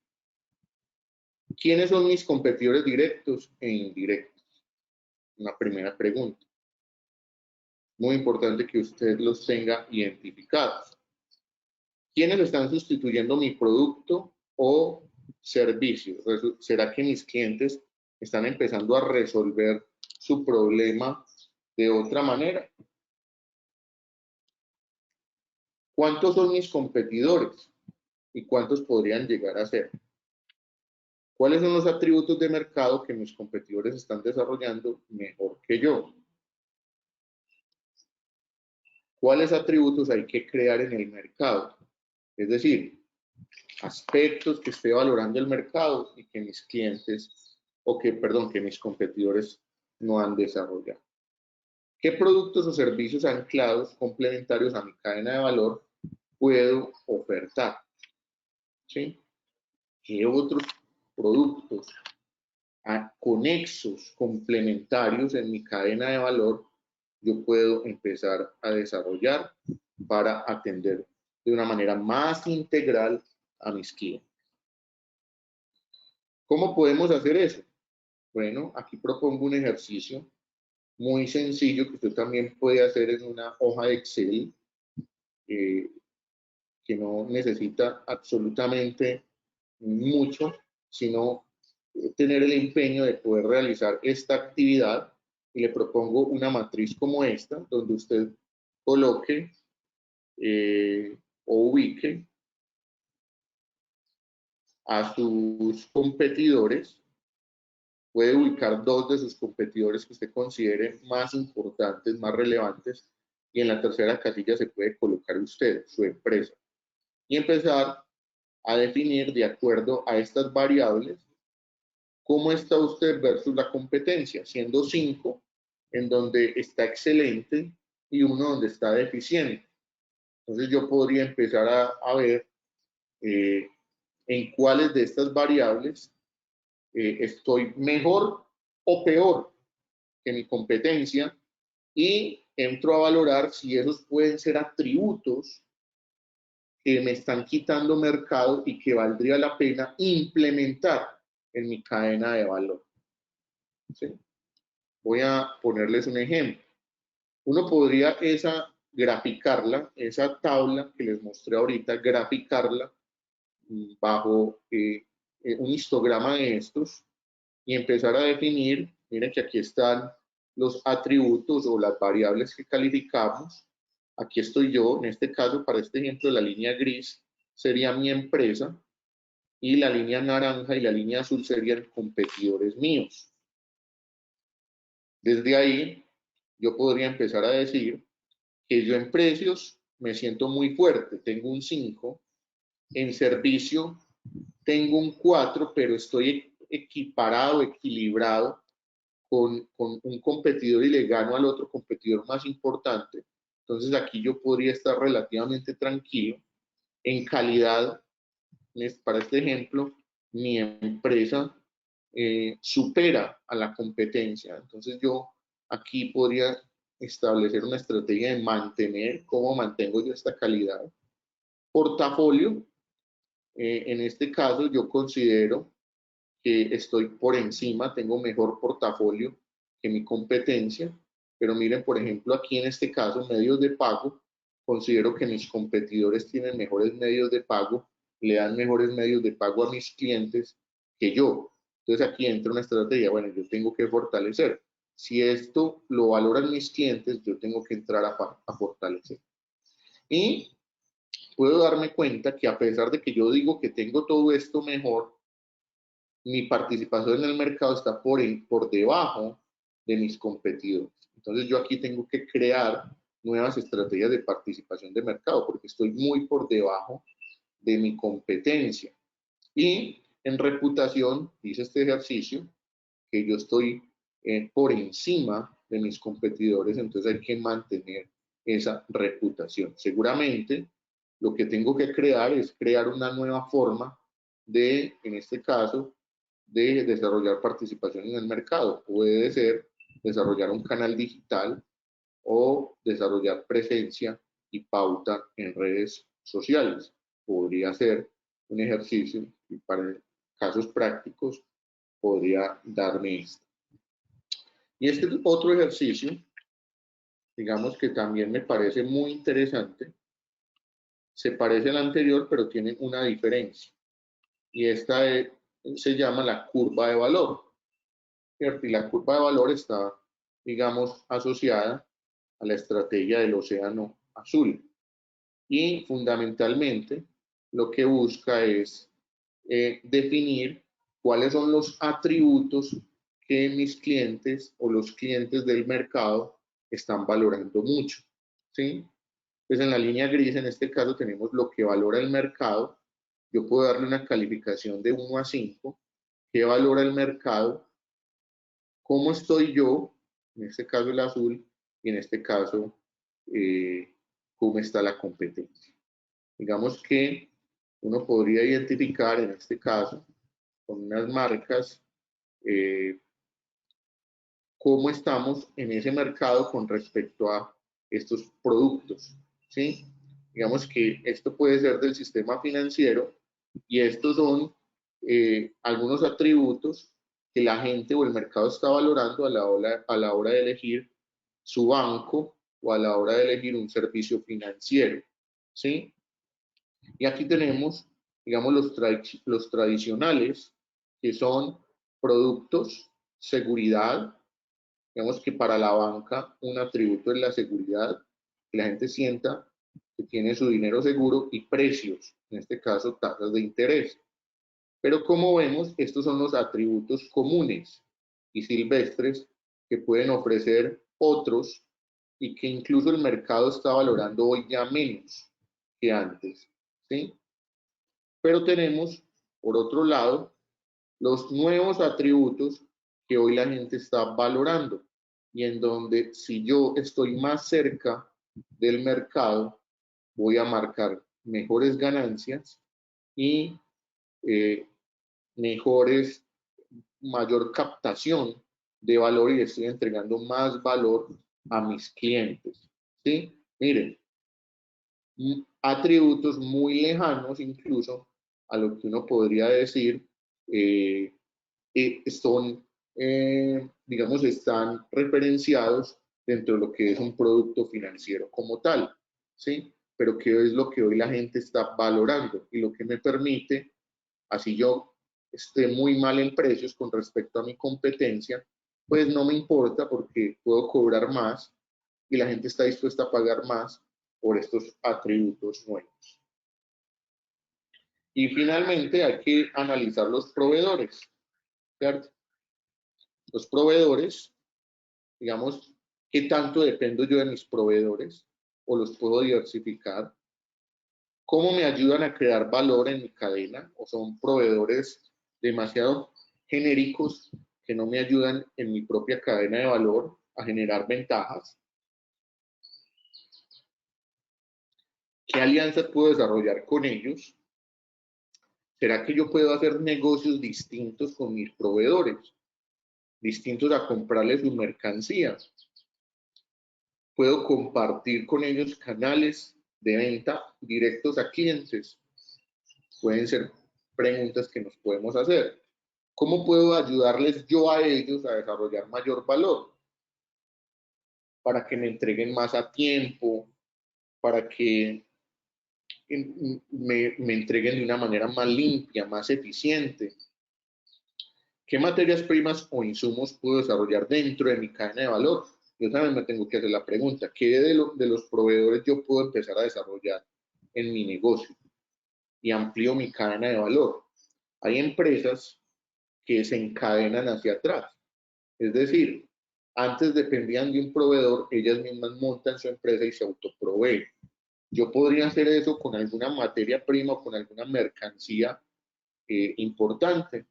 ¿Quiénes son mis competidores directos e indirectos? Una primera pregunta. Muy importante que usted los tenga identificados. ¿Quiénes están sustituyendo mi producto o servicio? ¿Será que mis clientes están empezando a resolver su problema de otra manera? ¿Cuántos son mis competidores y cuántos podrían llegar a ser? ¿Cuáles son los atributos de mercado que mis competidores están desarrollando mejor que yo? ¿Cuáles atributos hay que crear en el mercado? Es decir, aspectos que esté valorando el mercado y que mis clientes, que mis competidores no han desarrollado. ¿Qué productos o servicios anclados complementarios a mi cadena de valor puedo ofertar? ¿Sí? ¿Qué otros productos conexos, complementarios en mi cadena de valor yo puedo empezar a desarrollar para atender de una manera más integral a mis clientes? ¿Cómo podemos hacer eso? Bueno, aquí propongo un ejercicio muy sencillo que usted también puede hacer en una hoja de Excel, que no necesita absolutamente mucho, sino tener el empeño de poder realizar esta actividad, y le propongo una matriz como esta, donde usted coloque o ubique a sus competidores. Puede ubicar dos de sus competidores que usted considere más importantes, más relevantes, y en la tercera casilla se puede colocar usted, su empresa, y empezar a definir de acuerdo a estas variables cómo está usted versus la competencia, siendo 5 en donde está excelente y 1 donde está deficiente. Entonces yo podría empezar a ver en cuáles de estas variables estoy mejor o peor que mi competencia, y entro a valorar si esos pueden ser atributos que me están quitando mercado y que valdría la pena implementar en mi cadena de valor. ¿Sí? Voy a ponerles un ejemplo. Uno podría graficarla, esa tabla que les mostré ahorita, graficarla bajo un histograma de estos y empezar a definir. Miren que aquí están los atributos o las variables que calificamos. Aquí estoy yo, en este caso, para este ejemplo, la línea gris sería mi empresa y la línea naranja y la línea azul serían competidores míos. Desde ahí, yo podría empezar a decir que yo en precios me siento muy fuerte, tengo un 5, en servicio tengo un 4, pero estoy equiparado, equilibrado con un competidor y le gano al otro competidor más importante. Entonces aquí yo podría estar relativamente tranquilo. En calidad, para este ejemplo, mi empresa supera a la competencia. Entonces yo aquí podría establecer una estrategia de mantener, cómo mantengo yo esta calidad. Portafolio, en este caso yo considero que estoy por encima, tengo mejor portafolio que mi competencia, pero miren, por ejemplo, aquí en este caso, medios de pago, considero que mis competidores tienen mejores medios de pago le dan mejores medios de pago a mis clientes que yo. Entonces aquí entra una estrategia, bueno, yo tengo que fortalecer. Si esto lo valoran mis clientes, yo tengo que entrar a fortalecer. Y puedo darme cuenta que a pesar de que yo digo que tengo todo esto mejor, mi participación en el mercado está por debajo de mis competidores. Entonces yo aquí tengo que crear nuevas estrategias de participación de mercado porque estoy muy por debajo de mi competencia. Y en reputación, dice este ejercicio, que yo estoy por encima de mis competidores, entonces hay que mantener esa reputación. Seguramente lo que tengo que crear es crear una nueva forma de, en este caso, de desarrollar participación en el mercado. Puede ser desarrollar un canal digital o desarrollar presencia y pauta en redes sociales. Podría ser un ejercicio y para casos prácticos podría darme esto. Y este otro ejercicio, digamos que también me parece muy interesante, se parece al anterior, pero tiene una diferencia. Y esta se llama la curva de valor. ¿Cierto? Y la curva de valor está, digamos, asociada a la estrategia del océano azul. Y fundamentalmente lo que busca es definir cuáles son los atributos que mis clientes o los clientes del mercado están valorando mucho. ¿Sí? Pues en la línea gris, en este caso, tenemos lo que valora el mercado. Yo puedo darle una calificación de 1 a 5. ¿Qué valora el mercado? ¿Cómo estoy yo? En este caso el azul y en este caso cómo está la competencia. Digamos que uno podría identificar en este caso con unas marcas cómo estamos en ese mercado con respecto a estos productos, ¿sí? Digamos que esto puede ser del sistema financiero y estos son algunos atributos que la gente o el mercado está valorando a la hora de elegir su banco o a la hora de elegir un servicio financiero, ¿sí? Y aquí tenemos, digamos, los tradicionales, que son productos, seguridad. Digamos que para la banca un atributo es la seguridad, que la gente sienta que tiene su dinero seguro, y precios, en este caso tasas de interés. Pero como vemos, estos son los atributos comunes y silvestres que pueden ofrecer otros y que incluso el mercado está valorando hoy ya menos que antes, ¿sí? Pero tenemos, por otro lado, los nuevos atributos que hoy la gente está valorando y en donde si yo estoy más cerca del mercado, voy a marcar mejores ganancias y mayor captación de valor y estoy entregando más valor a mis clientes. ¿Sí? Miren, atributos muy lejanos incluso a lo que uno podría decir son, digamos, están referenciados dentro de lo que es un producto financiero como tal, ¿sí? Pero qué es lo que hoy la gente está valorando y lo que me permite, así yo esté muy mal en precios con respecto a mi competencia, pues no me importa porque puedo cobrar más y la gente está dispuesta a pagar más por estos atributos nuevos. Y finalmente hay que analizar los proveedores, ¿cierto? Los proveedores, digamos, ¿qué tanto dependo yo de mis proveedores o los puedo diversificar? ¿Cómo me ayudan a crear valor en mi cadena? ¿O son proveedores demasiado genéricos que no me ayudan en mi propia cadena de valor a generar ventajas? ¿Qué alianzas puedo desarrollar con ellos? ¿Será que yo puedo hacer negocios distintos con mis proveedores? Distintos a comprarles su mercancía. Puedo compartir con ellos canales de venta directos a clientes. Pueden ser preguntas que nos podemos hacer. ¿Cómo puedo ayudarles yo a ellos a desarrollar mayor valor? Para que me entreguen más a tiempo, para que me entreguen de una manera más limpia, más eficiente. ¿Qué materias primas o insumos puedo desarrollar dentro de mi cadena de valor? Yo también me tengo que hacer la pregunta, ¿qué de los proveedores yo puedo empezar a desarrollar en mi negocio? Y amplío mi cadena de valor. Hay empresas que se encadenan hacia atrás. Es decir, antes dependían de un proveedor, ellas mismas montan su empresa y se autoproveen. Yo podría hacer eso con alguna materia prima o con alguna mercancía importante.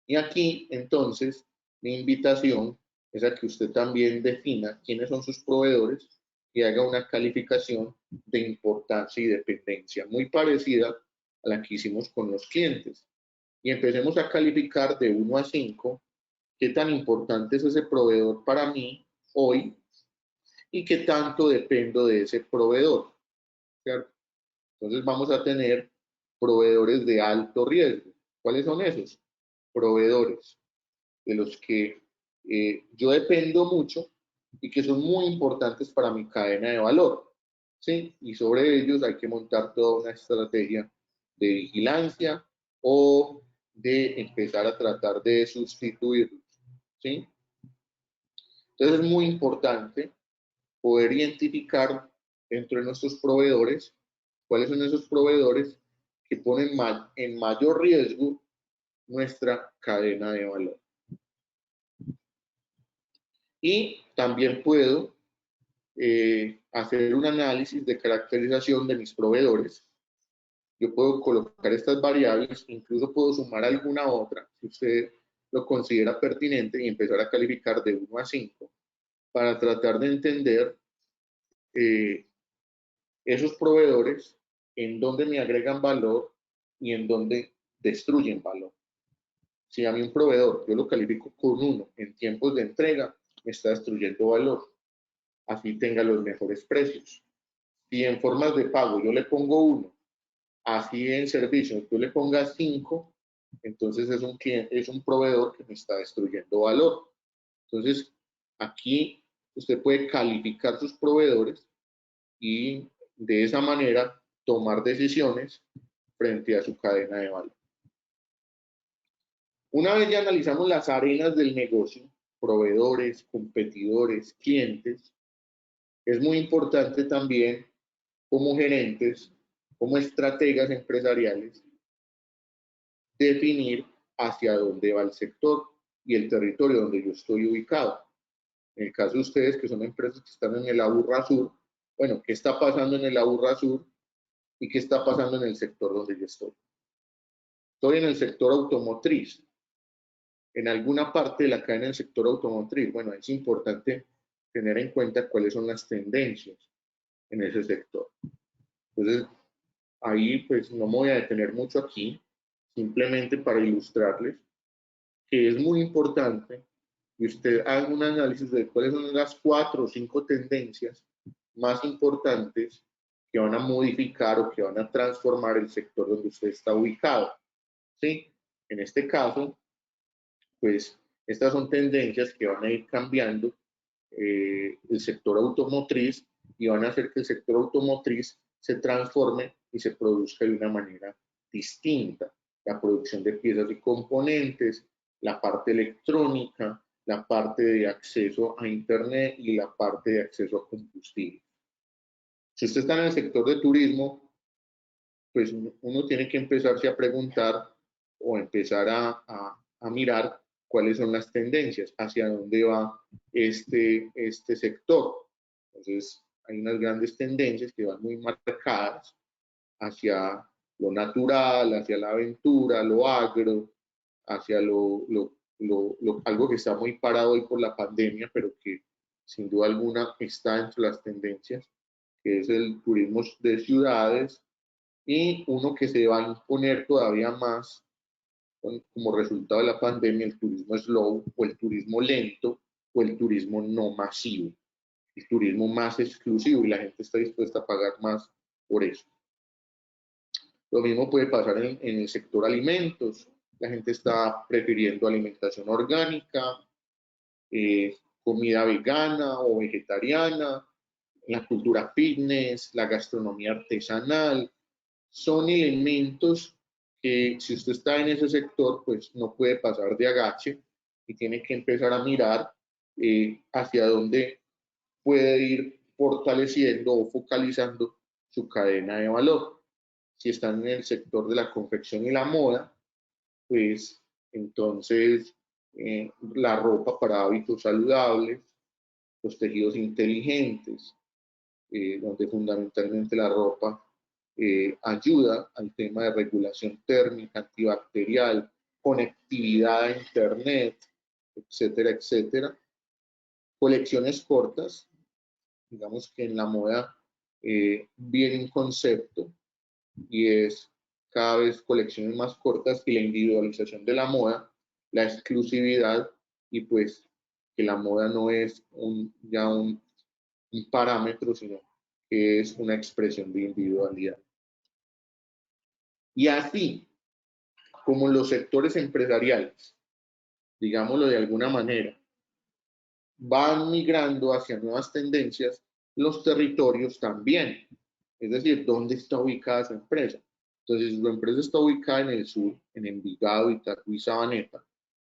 Y aquí, entonces, mi invitación es a que usted también defina quiénes son sus proveedores y haga una calificación de importancia y dependencia muy parecida a la que hicimos con los clientes. Y empecemos a calificar de 1 a 5 qué tan importante es ese proveedor para mí hoy y qué tanto dependo de ese proveedor, ¿cierto? Entonces vamos a tener proveedores de alto riesgo. ¿Cuáles son esos? Proveedores de los que yo dependo mucho y que son muy importantes para mi cadena de valor, ¿sí? Y sobre ellos hay que montar toda una estrategia de vigilancia o de empezar a tratar de sustituirlos, ¿sí? Entonces es muy importante poder identificar dentro de nuestros proveedores cuáles son esos proveedores que ponen en mayor riesgo nuestra cadena de valor. Y también puedo hacer un análisis de caracterización de mis proveedores. Yo puedo colocar estas variables, incluso puedo sumar alguna otra, si usted lo considera pertinente, y empezar a calificar de 1 a 5 para tratar de entender esos proveedores, en dónde me agregan valor y en dónde destruyen valor. Si a mí un proveedor yo lo califico con 1 en tiempos de entrega, me está destruyendo valor. Así tenga los mejores precios. Si en formas de pago yo le pongo 1, así en servicio tú le pongas 5, entonces es un proveedor que me está destruyendo valor. Entonces, aquí usted puede calificar sus proveedores y de esa manera tomar decisiones frente a su cadena de valor. Una vez ya analizamos las arenas del negocio, proveedores, competidores, clientes, es muy importante también como gerentes, como estrategas empresariales, definir hacia dónde va el sector y el territorio donde yo estoy ubicado. En el caso de ustedes, que son empresas que están en el Aburrá Sur, bueno, ¿qué está pasando en el Aburrá Sur y qué está pasando en el sector donde yo estoy? Estoy en el sector automotriz. En alguna parte de la cadena del sector automotriz, bueno, es importante tener en cuenta cuáles son las tendencias en ese sector. Entonces, ahí pues no me voy a detener mucho aquí, simplemente para ilustrarles que es muy importante que usted haga un análisis de cuáles son las 4 o 5 tendencias más importantes que van a modificar o que van a transformar el sector donde usted está ubicado. ¿Sí? En este caso, pues estas son tendencias que van a ir cambiando el sector automotriz y van a hacer que el sector automotriz se transforme y se produzca de una manera distinta. La producción de piezas y componentes, la parte electrónica, la parte de acceso a Internet y la parte de acceso a combustible. Si usted está en el sector de turismo, pues uno tiene que empezarse a preguntar o empezar a mirar cuáles son las tendencias, hacia dónde va este sector. Entonces, hay unas grandes tendencias que van muy marcadas hacia lo natural, hacia la aventura, lo agro, hacia algo que está muy parado hoy por la pandemia, pero que sin duda alguna está entre las tendencias, que es el turismo de ciudades, y uno que se va a imponer todavía más como resultado de la pandemia, el turismo slow o el turismo lento o el turismo no masivo, el turismo más exclusivo, y la gente está dispuesta a pagar más por eso. Lo mismo puede pasar en el sector alimentos. La gente está prefiriendo alimentación orgánica, comida vegana o vegetariana, la cultura fitness, la gastronomía artesanal, son elementos que si usted está en ese sector, pues no puede pasar de agache y tiene que empezar a mirar hacia dónde puede ir fortaleciendo o focalizando su cadena de valor. Si están en el sector de la confección y la moda, pues entonces la ropa para hábitos saludables, los tejidos inteligentes, donde fundamentalmente la ropa ayuda al tema de regulación térmica, antibacterial, conectividad a Internet, etcétera, etcétera. Colecciones cortas, digamos que en la moda viene un concepto y es cada vez colecciones más cortas y la individualización de la moda, la exclusividad y pues que la moda no es ya un parámetro, sino que es una expresión de individualidad. Y así como los sectores empresariales, digámoslo de alguna manera, van migrando hacia nuevas tendencias, los territorios también. Es decir, ¿dónde está ubicada su empresa? Entonces, si su empresa está ubicada en el sur, en Envigado, Itagüí, Sabaneta,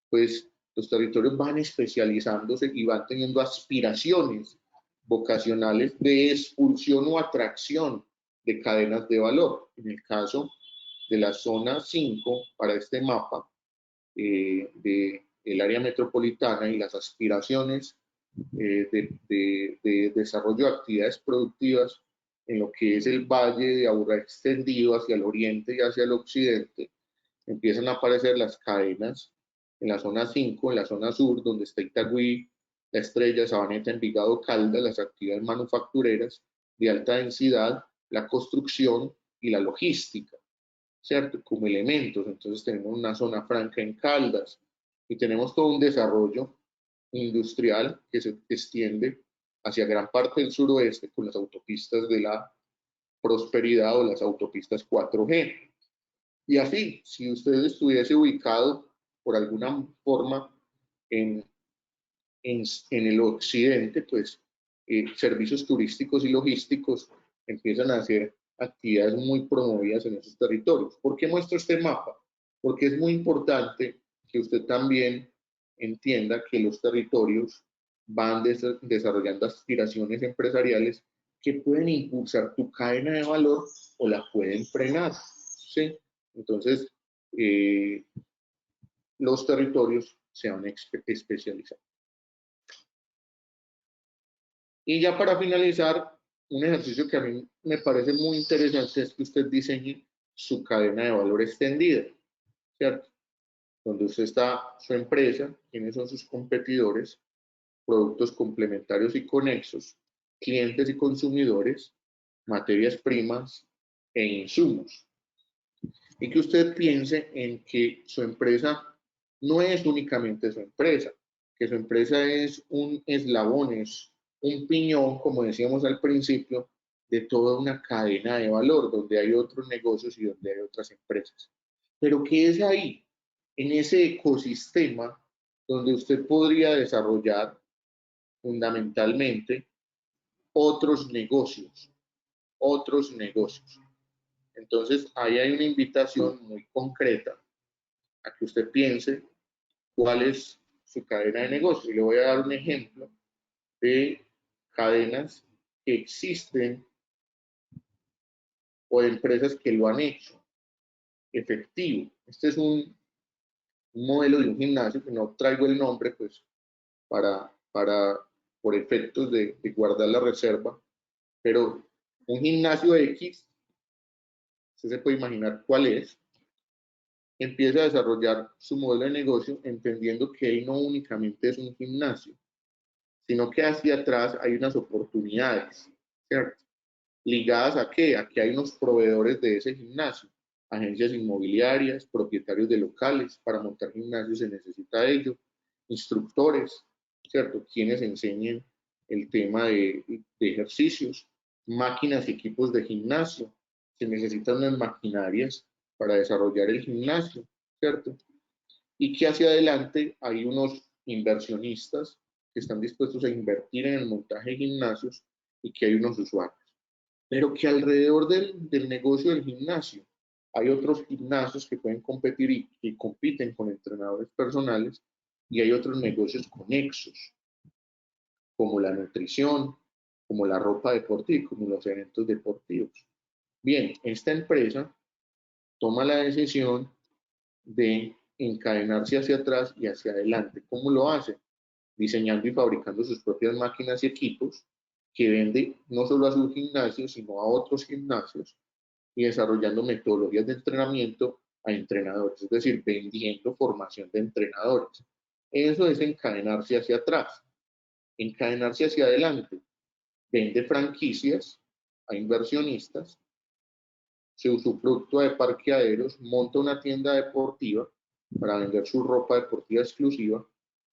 pues los territorios van especializándose y van teniendo aspiraciones vocacionales de expulsión o atracción de cadenas de valor. En el caso de la zona 5, para este mapa del área metropolitana y las aspiraciones de desarrollo de actividades productivas en lo que es el Valle de Aburrá extendido hacia el oriente y hacia el occidente, empiezan a aparecer las cadenas en la zona 5, en la zona sur, donde está Itagüí, La Estrella, Sabaneta, Envigado, Caldas, las actividades manufactureras de alta densidad, la construcción y la logística, ¿cierto? Como elementos. Entonces tenemos una zona franca en Caldas y tenemos todo un desarrollo industrial que se extiende hacia gran parte del suroeste con las autopistas de la prosperidad o las autopistas 4G. Y así, si usted estuviese ubicado por alguna forma en el occidente, pues servicios turísticos y logísticos empiezan a hacer actividades muy promovidas en esos territorios. ¿Por qué muestro este mapa? Porque es muy importante que usted también entienda que los territorios van desarrollando aspiraciones empresariales que pueden impulsar tu cadena de valor o la pueden frenar, ¿sí? Entonces, los territorios se van especializando. Y ya para finalizar, un ejercicio que a mí me parece muy interesante es que usted diseñe su cadena de valor extendida, ¿cierto? Donde usted está su empresa, quiénes son sus competidores, productos complementarios y conexos, clientes y consumidores, materias primas e insumos. Y que usted piense en que su empresa no es únicamente su empresa, que su empresa es un eslabón, es un piñón, como decíamos al principio, de toda una cadena de valor, donde hay otros negocios y donde hay otras empresas. Pero ¿qué es ahí? En ese ecosistema donde usted podría desarrollar fundamentalmente otros negocios, otros negocios. Entonces, ahí hay una invitación muy concreta a que usted piense cuál es su cadena de negocio. Y le voy a dar un ejemplo de cadenas que existen o de empresas que lo han hecho efectivo. Este es un modelo de un gimnasio que no traigo el nombre, pues, por efectos de guardar la reserva, pero un gimnasio X, usted se puede imaginar cuál es, empieza a desarrollar su modelo de negocio entendiendo que él no únicamente es un gimnasio, sino que hacia atrás hay unas oportunidades, ¿cierto? ¿Ligadas a qué? A que hay unos proveedores de ese gimnasio, agencias inmobiliarias, propietarios de locales, para montar gimnasios se necesita ello, instructores, ¿cierto? Quienes enseñen el tema de ejercicios, máquinas y equipos de gimnasio, se necesitan unas maquinarias para desarrollar el gimnasio, ¿cierto? Y que hacia adelante hay unos inversionistas que están dispuestos a invertir en el montaje de gimnasios y que hay unos usuarios. Pero que alrededor del negocio del gimnasio hay otros gimnasios que pueden competir y compiten con entrenadores personales, y hay otros negocios conexos, como la nutrición, como la ropa deportiva y como los eventos deportivos. Bien, esta empresa toma la decisión de encadenarse hacia atrás y hacia adelante. ¿Cómo lo hace? Diseñando y fabricando sus propias máquinas y equipos que vende no solo a sus gimnasios, sino a otros gimnasios, y desarrollando metodologías de entrenamiento a entrenadores, es decir, vendiendo formación de entrenadores. Eso es encadenarse hacia atrás. Encadenarse hacia adelante. Vende franquicias a inversionistas, se usufructúa de parqueaderos, monta una tienda deportiva para vender su ropa deportiva exclusiva,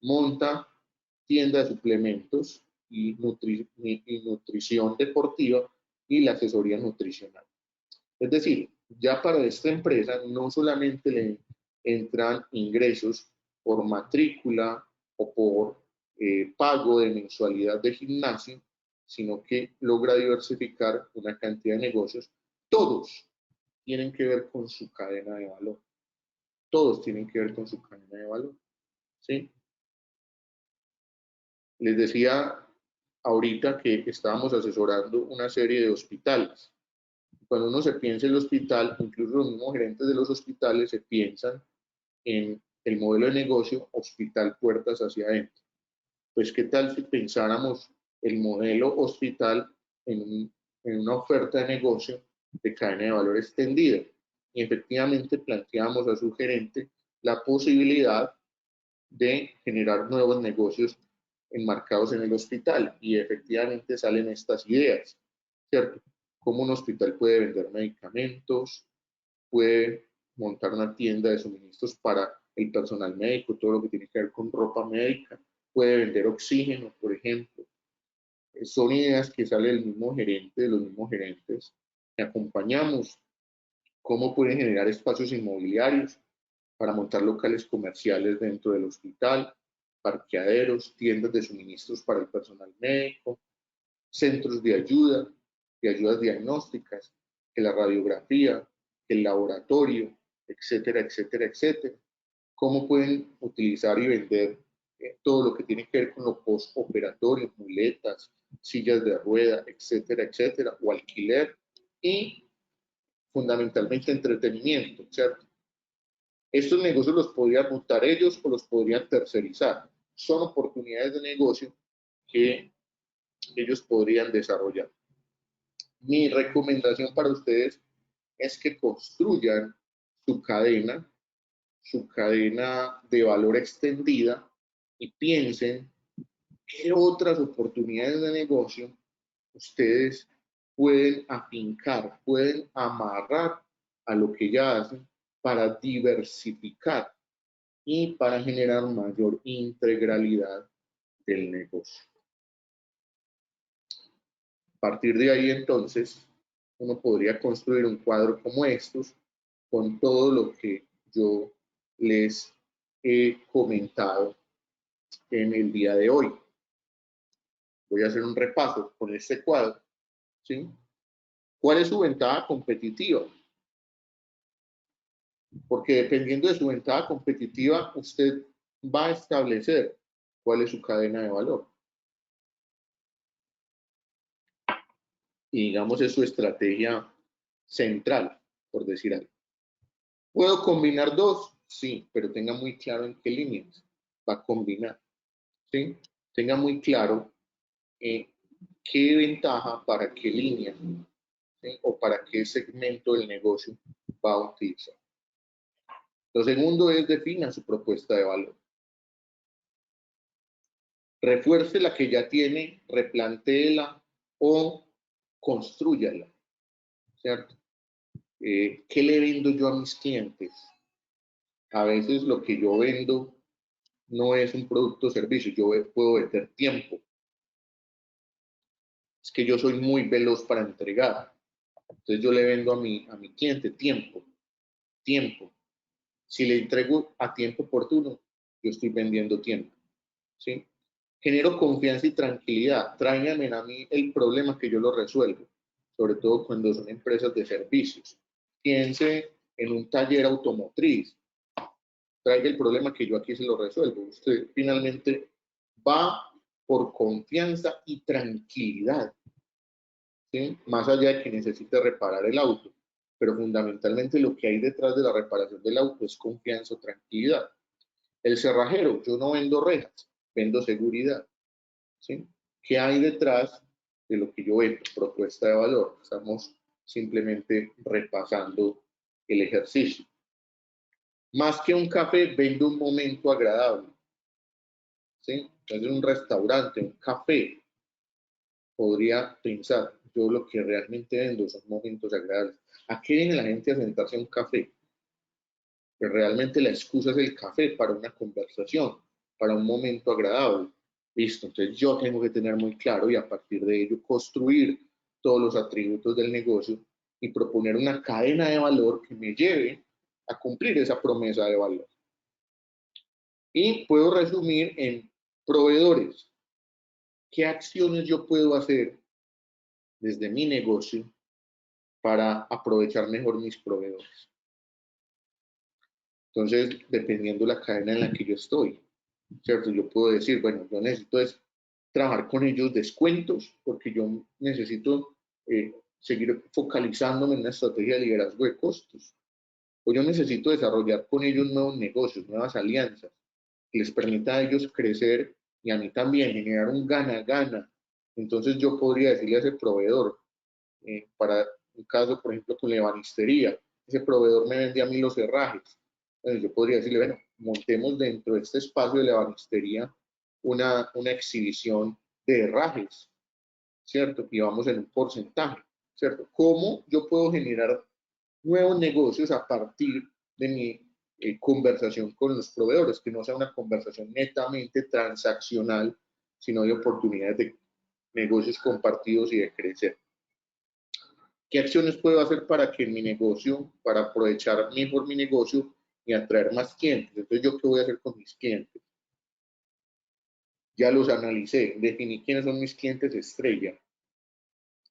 monta tienda de suplementos y nutrición deportiva y la asesoría nutricional. Es decir, ya para esta empresa no solamente le entran ingresos por matrícula o por pago de mensualidad de gimnasio, sino que logra diversificar una cantidad de negocios. Todos tienen que ver con su cadena de valor. Todos tienen que ver con su cadena de valor. ¿Sí? Les decía ahorita que estábamos asesorando una serie de hospitales. Cuando uno se piensa en el hospital, incluso los mismos gerentes de los hospitales se piensan en el modelo de negocio hospital puertas hacia adentro. Pues, ¿qué tal si pensáramos el modelo hospital en una oferta de negocio de cadena de valor extendida? Y efectivamente planteamos a su gerente la posibilidad de generar nuevos negocios enmarcados en el hospital, y efectivamente salen estas ideas, ¿cierto? Cómo un hospital puede vender medicamentos, puede montar una tienda de suministros para el personal médico, todo lo que tiene que ver con ropa médica, puede vender oxígeno, por ejemplo. Son ideas que sale del mismo gerente, de los mismos gerentes que acompañamos. Cómo pueden generar espacios inmobiliarios para montar locales comerciales dentro del hospital, parqueaderos, tiendas de suministros para el personal médico, centros de ayudas diagnósticas, que la radiografía, que el laboratorio, etcétera, etcétera, etcétera. Cómo pueden utilizar y vender todo lo que tiene que ver con lo postoperatorio, muletas, sillas de rueda, etcétera, etcétera, o alquiler, y fundamentalmente entretenimiento, ¿cierto? Estos negocios los podrían montar ellos o los podrían tercerizar. Son oportunidades de negocio que ellos podrían desarrollar. Mi recomendación para ustedes es que construyan su cadena de valor extendida, y piensen qué otras oportunidades de negocio ustedes pueden afincar, pueden amarrar a lo que ya hacen para diversificar y para generar mayor integralidad del negocio. A partir de ahí, entonces, uno podría construir un cuadro como estos con todo lo que yo les he comentado en el día de hoy. Voy a hacer un repaso con este cuadro, ¿sí? ¿Cuál es su ventaja competitiva? Porque dependiendo de su ventaja competitiva, usted va a establecer cuál es su cadena de valor. Y digamos, es su estrategia central, por decir algo. ¿Puedo combinar dos? Sí, pero tenga muy claro en qué líneas va a combinar. ¿Sí? Tenga muy claro qué ventaja para qué línea, ¿sí? O para qué segmento del negocio va a utilizar. Lo segundo es defina su propuesta de valor. Refuerce la que ya tiene, replantéela o construyala, ¿cierto? ¿Qué le vendo yo a mis clientes? A veces lo que yo vendo no es un producto o servicio, yo puedo vender tiempo. Es que yo soy muy veloz para entregar. Entonces yo le vendo a mi cliente tiempo. Si le entrego a tiempo oportuno, yo estoy vendiendo tiempo, ¿sí? Genero confianza y tranquilidad. Tráiganme a mí el problema que yo lo resuelvo, sobre todo cuando son empresas de servicios. Piense en un taller automotriz. Traiga el problema que yo aquí se lo resuelvo. Usted finalmente va por confianza y tranquilidad, ¿sí? Más allá de que necesite reparar el auto. Pero fundamentalmente lo que hay detrás de la reparación del auto es confianza o tranquilidad. El cerrajero, yo no vendo rejas, vendo seguridad, ¿sí? ¿Qué hay detrás de lo que yo vendo? Propuesta de valor. Estamos simplemente repasando el ejercicio. Más que un café, vendo un momento agradable, ¿sí? Entonces, un restaurante, un café, podría pensar, yo lo que realmente vendo son momentos agradables. ¿A qué viene la gente a sentarse a un café? Pues realmente la excusa es el café para una conversación, para un momento agradable. Listo, entonces yo tengo que tener muy claro y a partir de ello construir todos los atributos del negocio y proponer una cadena de valor que me lleve a cumplir esa promesa de valor. Y puedo resumir en proveedores. ¿Qué acciones yo puedo hacer desde mi negocio para aprovechar mejor mis proveedores? Entonces, dependiendo de la cadena en la que yo estoy, ¿cierto? Yo puedo decir, bueno, yo necesito trabajar con ellos descuentos porque yo necesito seguir focalizándome en una estrategia de liderazgo de costos. O yo necesito desarrollar con ellos nuevos negocios, nuevas alianzas, que les permita a ellos crecer y a mí también generar un gana-gana. Entonces yo podría decirle a ese proveedor, para un caso, por ejemplo, con la ebanistería, ese proveedor me vende a mí los herrajes. Entonces yo podría decirle, bueno, montemos dentro de este espacio de la ebanistería una exhibición de herrajes, ¿cierto? Y vamos en un porcentaje, ¿cierto? ¿Cómo yo puedo generar nuevos negocios a partir de mi conversación con los proveedores? Que no sea una conversación netamente transaccional, sino de oportunidades de negocios compartidos y de crecer. ¿Qué acciones puedo hacer para que mi negocio, para aprovechar mejor mi negocio y atraer más clientes? Entonces, ¿yo qué voy a hacer con mis clientes? Ya los analicé, definí quiénes son mis clientes estrella.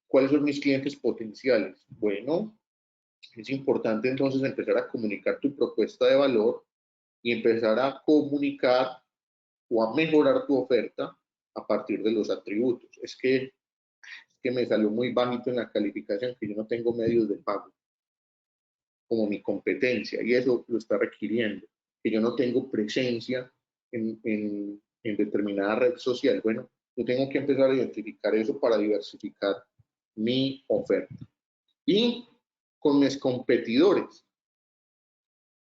¿Cuáles son mis clientes potenciales? Bueno, es importante entonces empezar a comunicar tu propuesta de valor y empezar a comunicar o a mejorar tu oferta a partir de los atributos. Es que me salió muy bajito en la calificación, que yo no tengo medios de pago como mi competencia y eso lo está requiriendo, que yo no tengo presencia en determinada red social. Bueno, yo tengo que empezar a identificar eso para diversificar mi oferta. Y con mis competidores.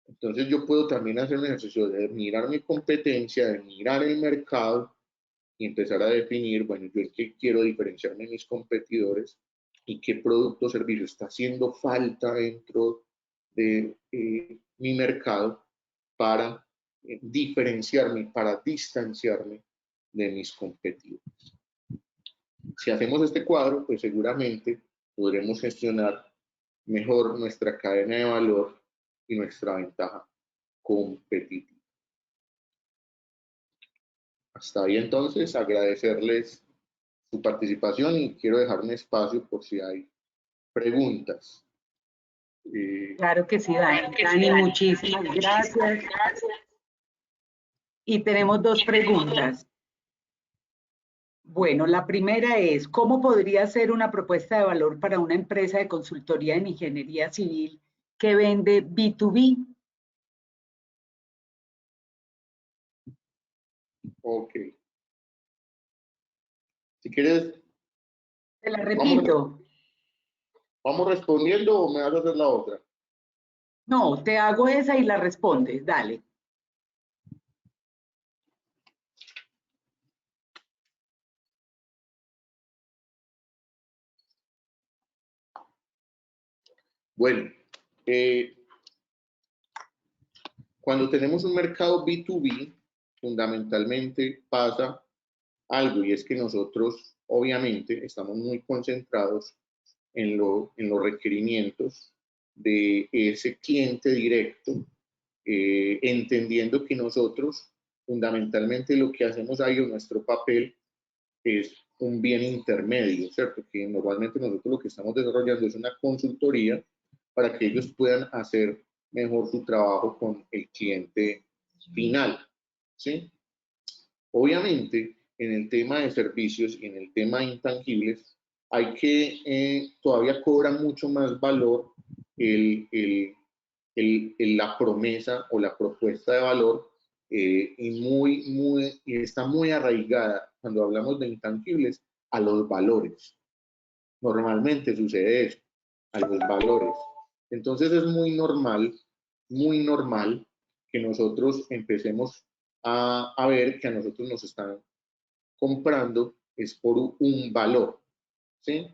Entonces yo puedo también hacer un ejercicio de mirar mi competencia, de mirar el mercado y empezar a definir, bueno, yo es que quiero diferenciarme de mis competidores y qué producto o servicio está haciendo falta dentro de mi mercado para diferenciarme, para distanciarme de mis competidores. Si hacemos este cuadro, pues seguramente podremos gestionar mejor nuestra cadena de valor y nuestra ventaja competitiva. Hasta ahí entonces, agradecerles su participación y quiero dejar un espacio por si hay preguntas. Claro que sí, Dani, muchísimas gracias. Y tenemos dos preguntas. Bueno, la primera es, ¿cómo podría ser una propuesta de valor para una empresa de consultoría en ingeniería civil que vende B2B? Ok. Si quieres, Te la repito. ¿vamos respondiendo o me vas a hacer la otra? No, te hago esa y la respondes, dale. Bueno, cuando tenemos un mercado B2B, fundamentalmente pasa algo y es que nosotros obviamente estamos muy concentrados en los requerimientos de ese cliente directo, entendiendo que nosotros fundamentalmente lo que hacemos ahí en nuestro papel es un bien intermedio, ¿cierto? Que normalmente nosotros lo que estamos desarrollando es una consultoría para que ellos puedan hacer mejor su trabajo con el cliente final, ¿sí? Obviamente, en el tema de servicios y en el tema de intangibles, hay que, todavía cobra mucho más valor la promesa o la propuesta de valor y está muy arraigada cuando hablamos de intangibles a los valores. Normalmente sucede eso, a los valores. Entonces es muy normal que nosotros empecemos a ver que a nosotros nos están comprando es por un valor, ¿sí?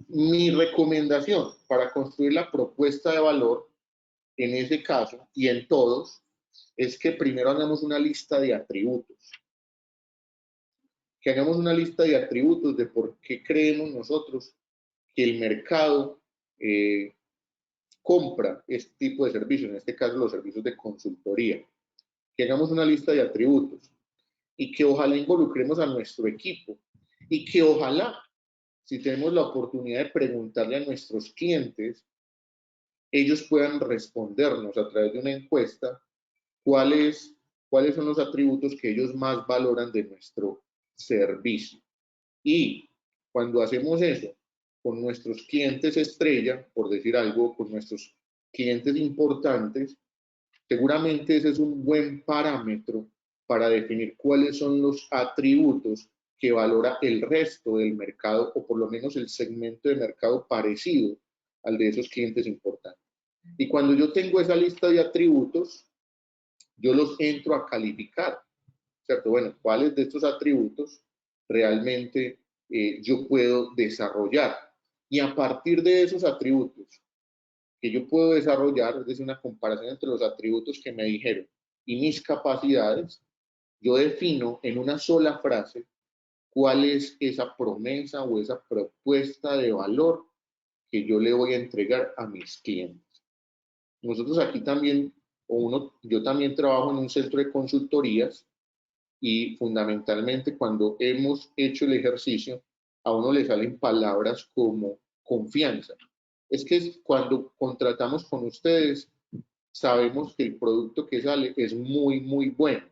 Mi recomendación para construir la propuesta de valor en ese caso y en todos es que primero hagamos una lista de atributos. Que hagamos una lista de atributos de por qué creemos nosotros que el mercado compra este tipo de servicios, en este caso los servicios de consultoría. Que hagamos una lista de atributos y que ojalá involucremos a nuestro equipo y que ojalá, si tenemos la oportunidad de preguntarle a nuestros clientes, ellos puedan respondernos a través de una encuesta cuáles son los atributos que ellos más valoran de nuestro servicio. Y cuando hacemos eso con nuestros clientes estrella, por decir algo, con nuestros clientes importantes, seguramente ese es un buen parámetro para definir cuáles son los atributos que valora el resto del mercado o por lo menos el segmento de mercado parecido al de esos clientes importantes. Y cuando yo tengo esa lista de atributos, yo los entro a calificar, ¿cierto? Bueno, ¿cuáles de estos atributos realmente yo puedo desarrollar? Y a partir de esos atributos que yo puedo desarrollar, es decir, una comparación entre los atributos que me dijeron y mis capacidades, yo defino en una sola frase cuál es esa promesa o esa propuesta de valor que yo le voy a entregar a mis clientes. Nosotros aquí también, yo también trabajo en un centro de consultorías y fundamentalmente cuando hemos hecho el ejercicio, a uno le salen palabras como confianza. Es que cuando contratamos con ustedes, sabemos que el producto que sale es muy, muy bueno.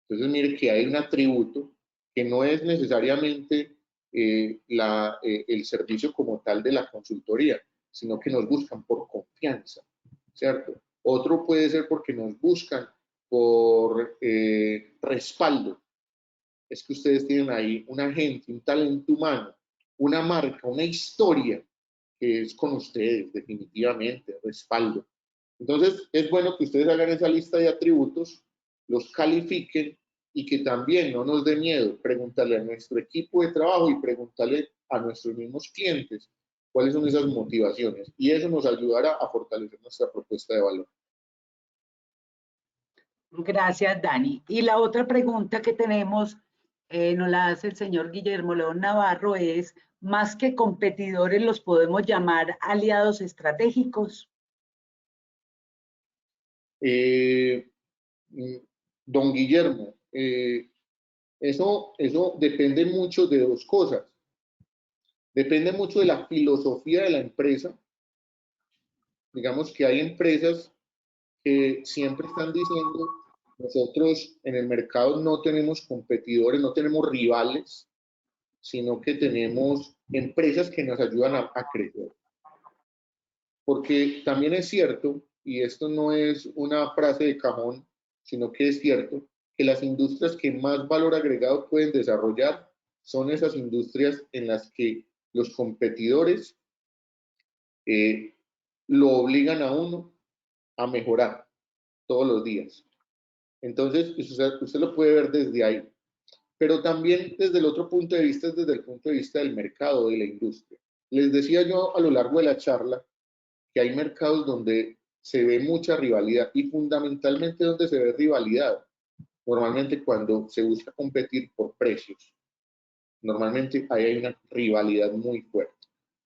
Entonces, mire que hay un atributo que no es necesariamente el servicio como tal de la consultoría, sino que nos buscan por confianza, ¿cierto? Otro puede ser porque nos buscan por respaldo. Es que ustedes tienen ahí una gente, un talento humano, una marca, una historia que es con ustedes, definitivamente, respaldo. Entonces, es bueno que ustedes hagan esa lista de atributos, los califiquen y que también no nos dé miedo preguntarle a nuestro equipo de trabajo y preguntarle a nuestros mismos clientes cuáles son esas motivaciones. Y eso nos ayudará a fortalecer nuestra propuesta de valor. Gracias, Dani. Y la otra pregunta que tenemos, nos la hace el señor Guillermo León Navarro, es, más que competidores, ¿los podemos llamar aliados estratégicos? Don Guillermo, eso depende mucho de dos cosas. Depende mucho de la filosofía de la empresa. Digamos que hay empresas que siempre están diciendo, nosotros en el mercado no tenemos competidores, no tenemos rivales, sino que tenemos empresas que nos ayudan a crecer. Porque también es cierto, y esto no es una frase de cajón, sino que es cierto, que las industrias que más valor agregado pueden desarrollar son esas industrias en las que los competidores lo obligan a uno a mejorar todos los días. Entonces, usted lo puede ver desde ahí. Pero también desde el otro punto de vista, es desde el punto de vista del mercado, de la industria. Les decía yo a lo largo de la charla que hay mercados donde se ve mucha rivalidad y fundamentalmente donde se ve rivalidad. Normalmente cuando se busca competir por precios, normalmente ahí hay una rivalidad muy fuerte.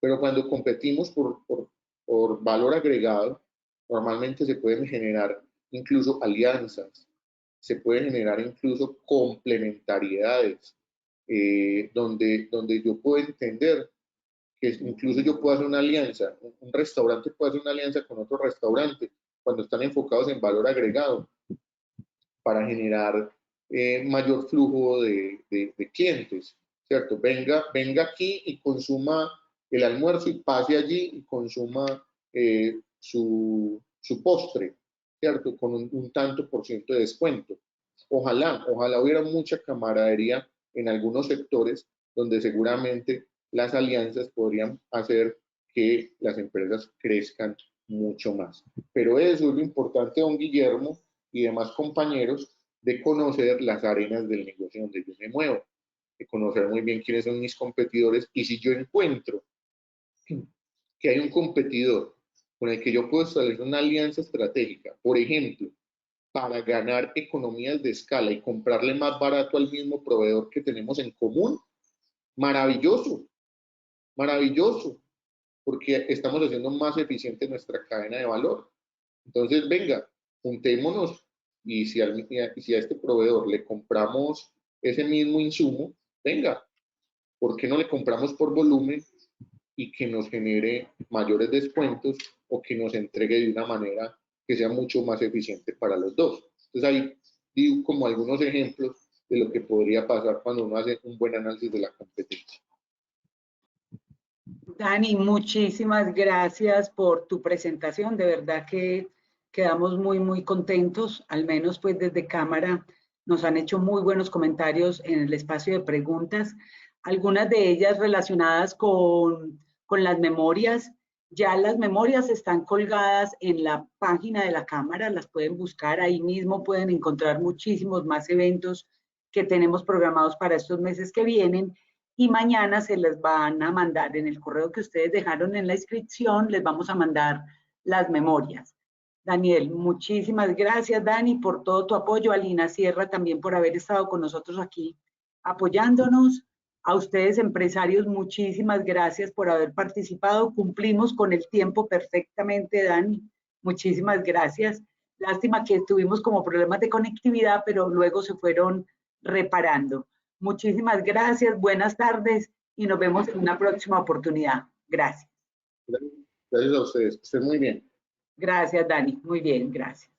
Pero cuando competimos por valor agregado, normalmente se pueden generar incluso alianzas, se puede generar incluso complementariedades, donde yo puedo entender que incluso yo puedo hacer una alianza, un restaurante puede hacer una alianza con otro restaurante cuando están enfocados en valor agregado para generar mayor flujo de clientes, ¿cierto? Venga aquí y consuma el almuerzo y pase allí y consuma su postre, ¿cierto? Con un tanto por ciento de descuento. Ojalá hubiera mucha camaradería en algunos sectores donde seguramente las alianzas podrían hacer que las empresas crezcan mucho más. Pero eso es lo importante, don Guillermo y demás compañeros, de conocer las arenas del negocio donde yo me muevo, de conocer muy bien quiénes son mis competidores, y si yo encuentro que hay un competidor con el que yo puedo establecer una alianza estratégica, por ejemplo, para ganar economías de escala y comprarle más barato al mismo proveedor que tenemos en común, maravilloso, maravilloso, porque estamos haciendo más eficiente nuestra cadena de valor. Entonces, venga, juntémonos y si a este proveedor le compramos ese mismo insumo, venga, ¿por qué no le compramos por volumen y que nos genere mayores descuentos o que nos entregue de una manera que sea mucho más eficiente para los dos? Entonces ahí digo como algunos ejemplos de lo que podría pasar cuando uno hace un buen análisis de la competencia. Dani, muchísimas gracias por tu presentación. De verdad que quedamos muy contentos, al menos pues desde cámara nos han hecho muy buenos comentarios en el espacio de preguntas, algunas de ellas relacionadas con las memorias. Ya las memorias están colgadas en la página de la cámara, las pueden buscar ahí mismo, pueden encontrar muchísimos más eventos que tenemos programados para estos meses que vienen. Y mañana se les van a mandar en el correo que ustedes dejaron en la inscripción, les vamos a mandar las memorias. Daniel, muchísimas gracias, Dani, por todo tu apoyo. A Lina Sierra también por haber estado con nosotros aquí apoyándonos. A ustedes, empresarios, muchísimas gracias por haber participado. Cumplimos con el tiempo perfectamente, Dani. Muchísimas gracias. Lástima que tuvimos como problemas de conectividad, pero luego se fueron reparando. Muchísimas gracias, buenas tardes y nos vemos en una próxima oportunidad. Gracias. Gracias a ustedes, que estén muy bien. Gracias, Dani. Muy bien, gracias.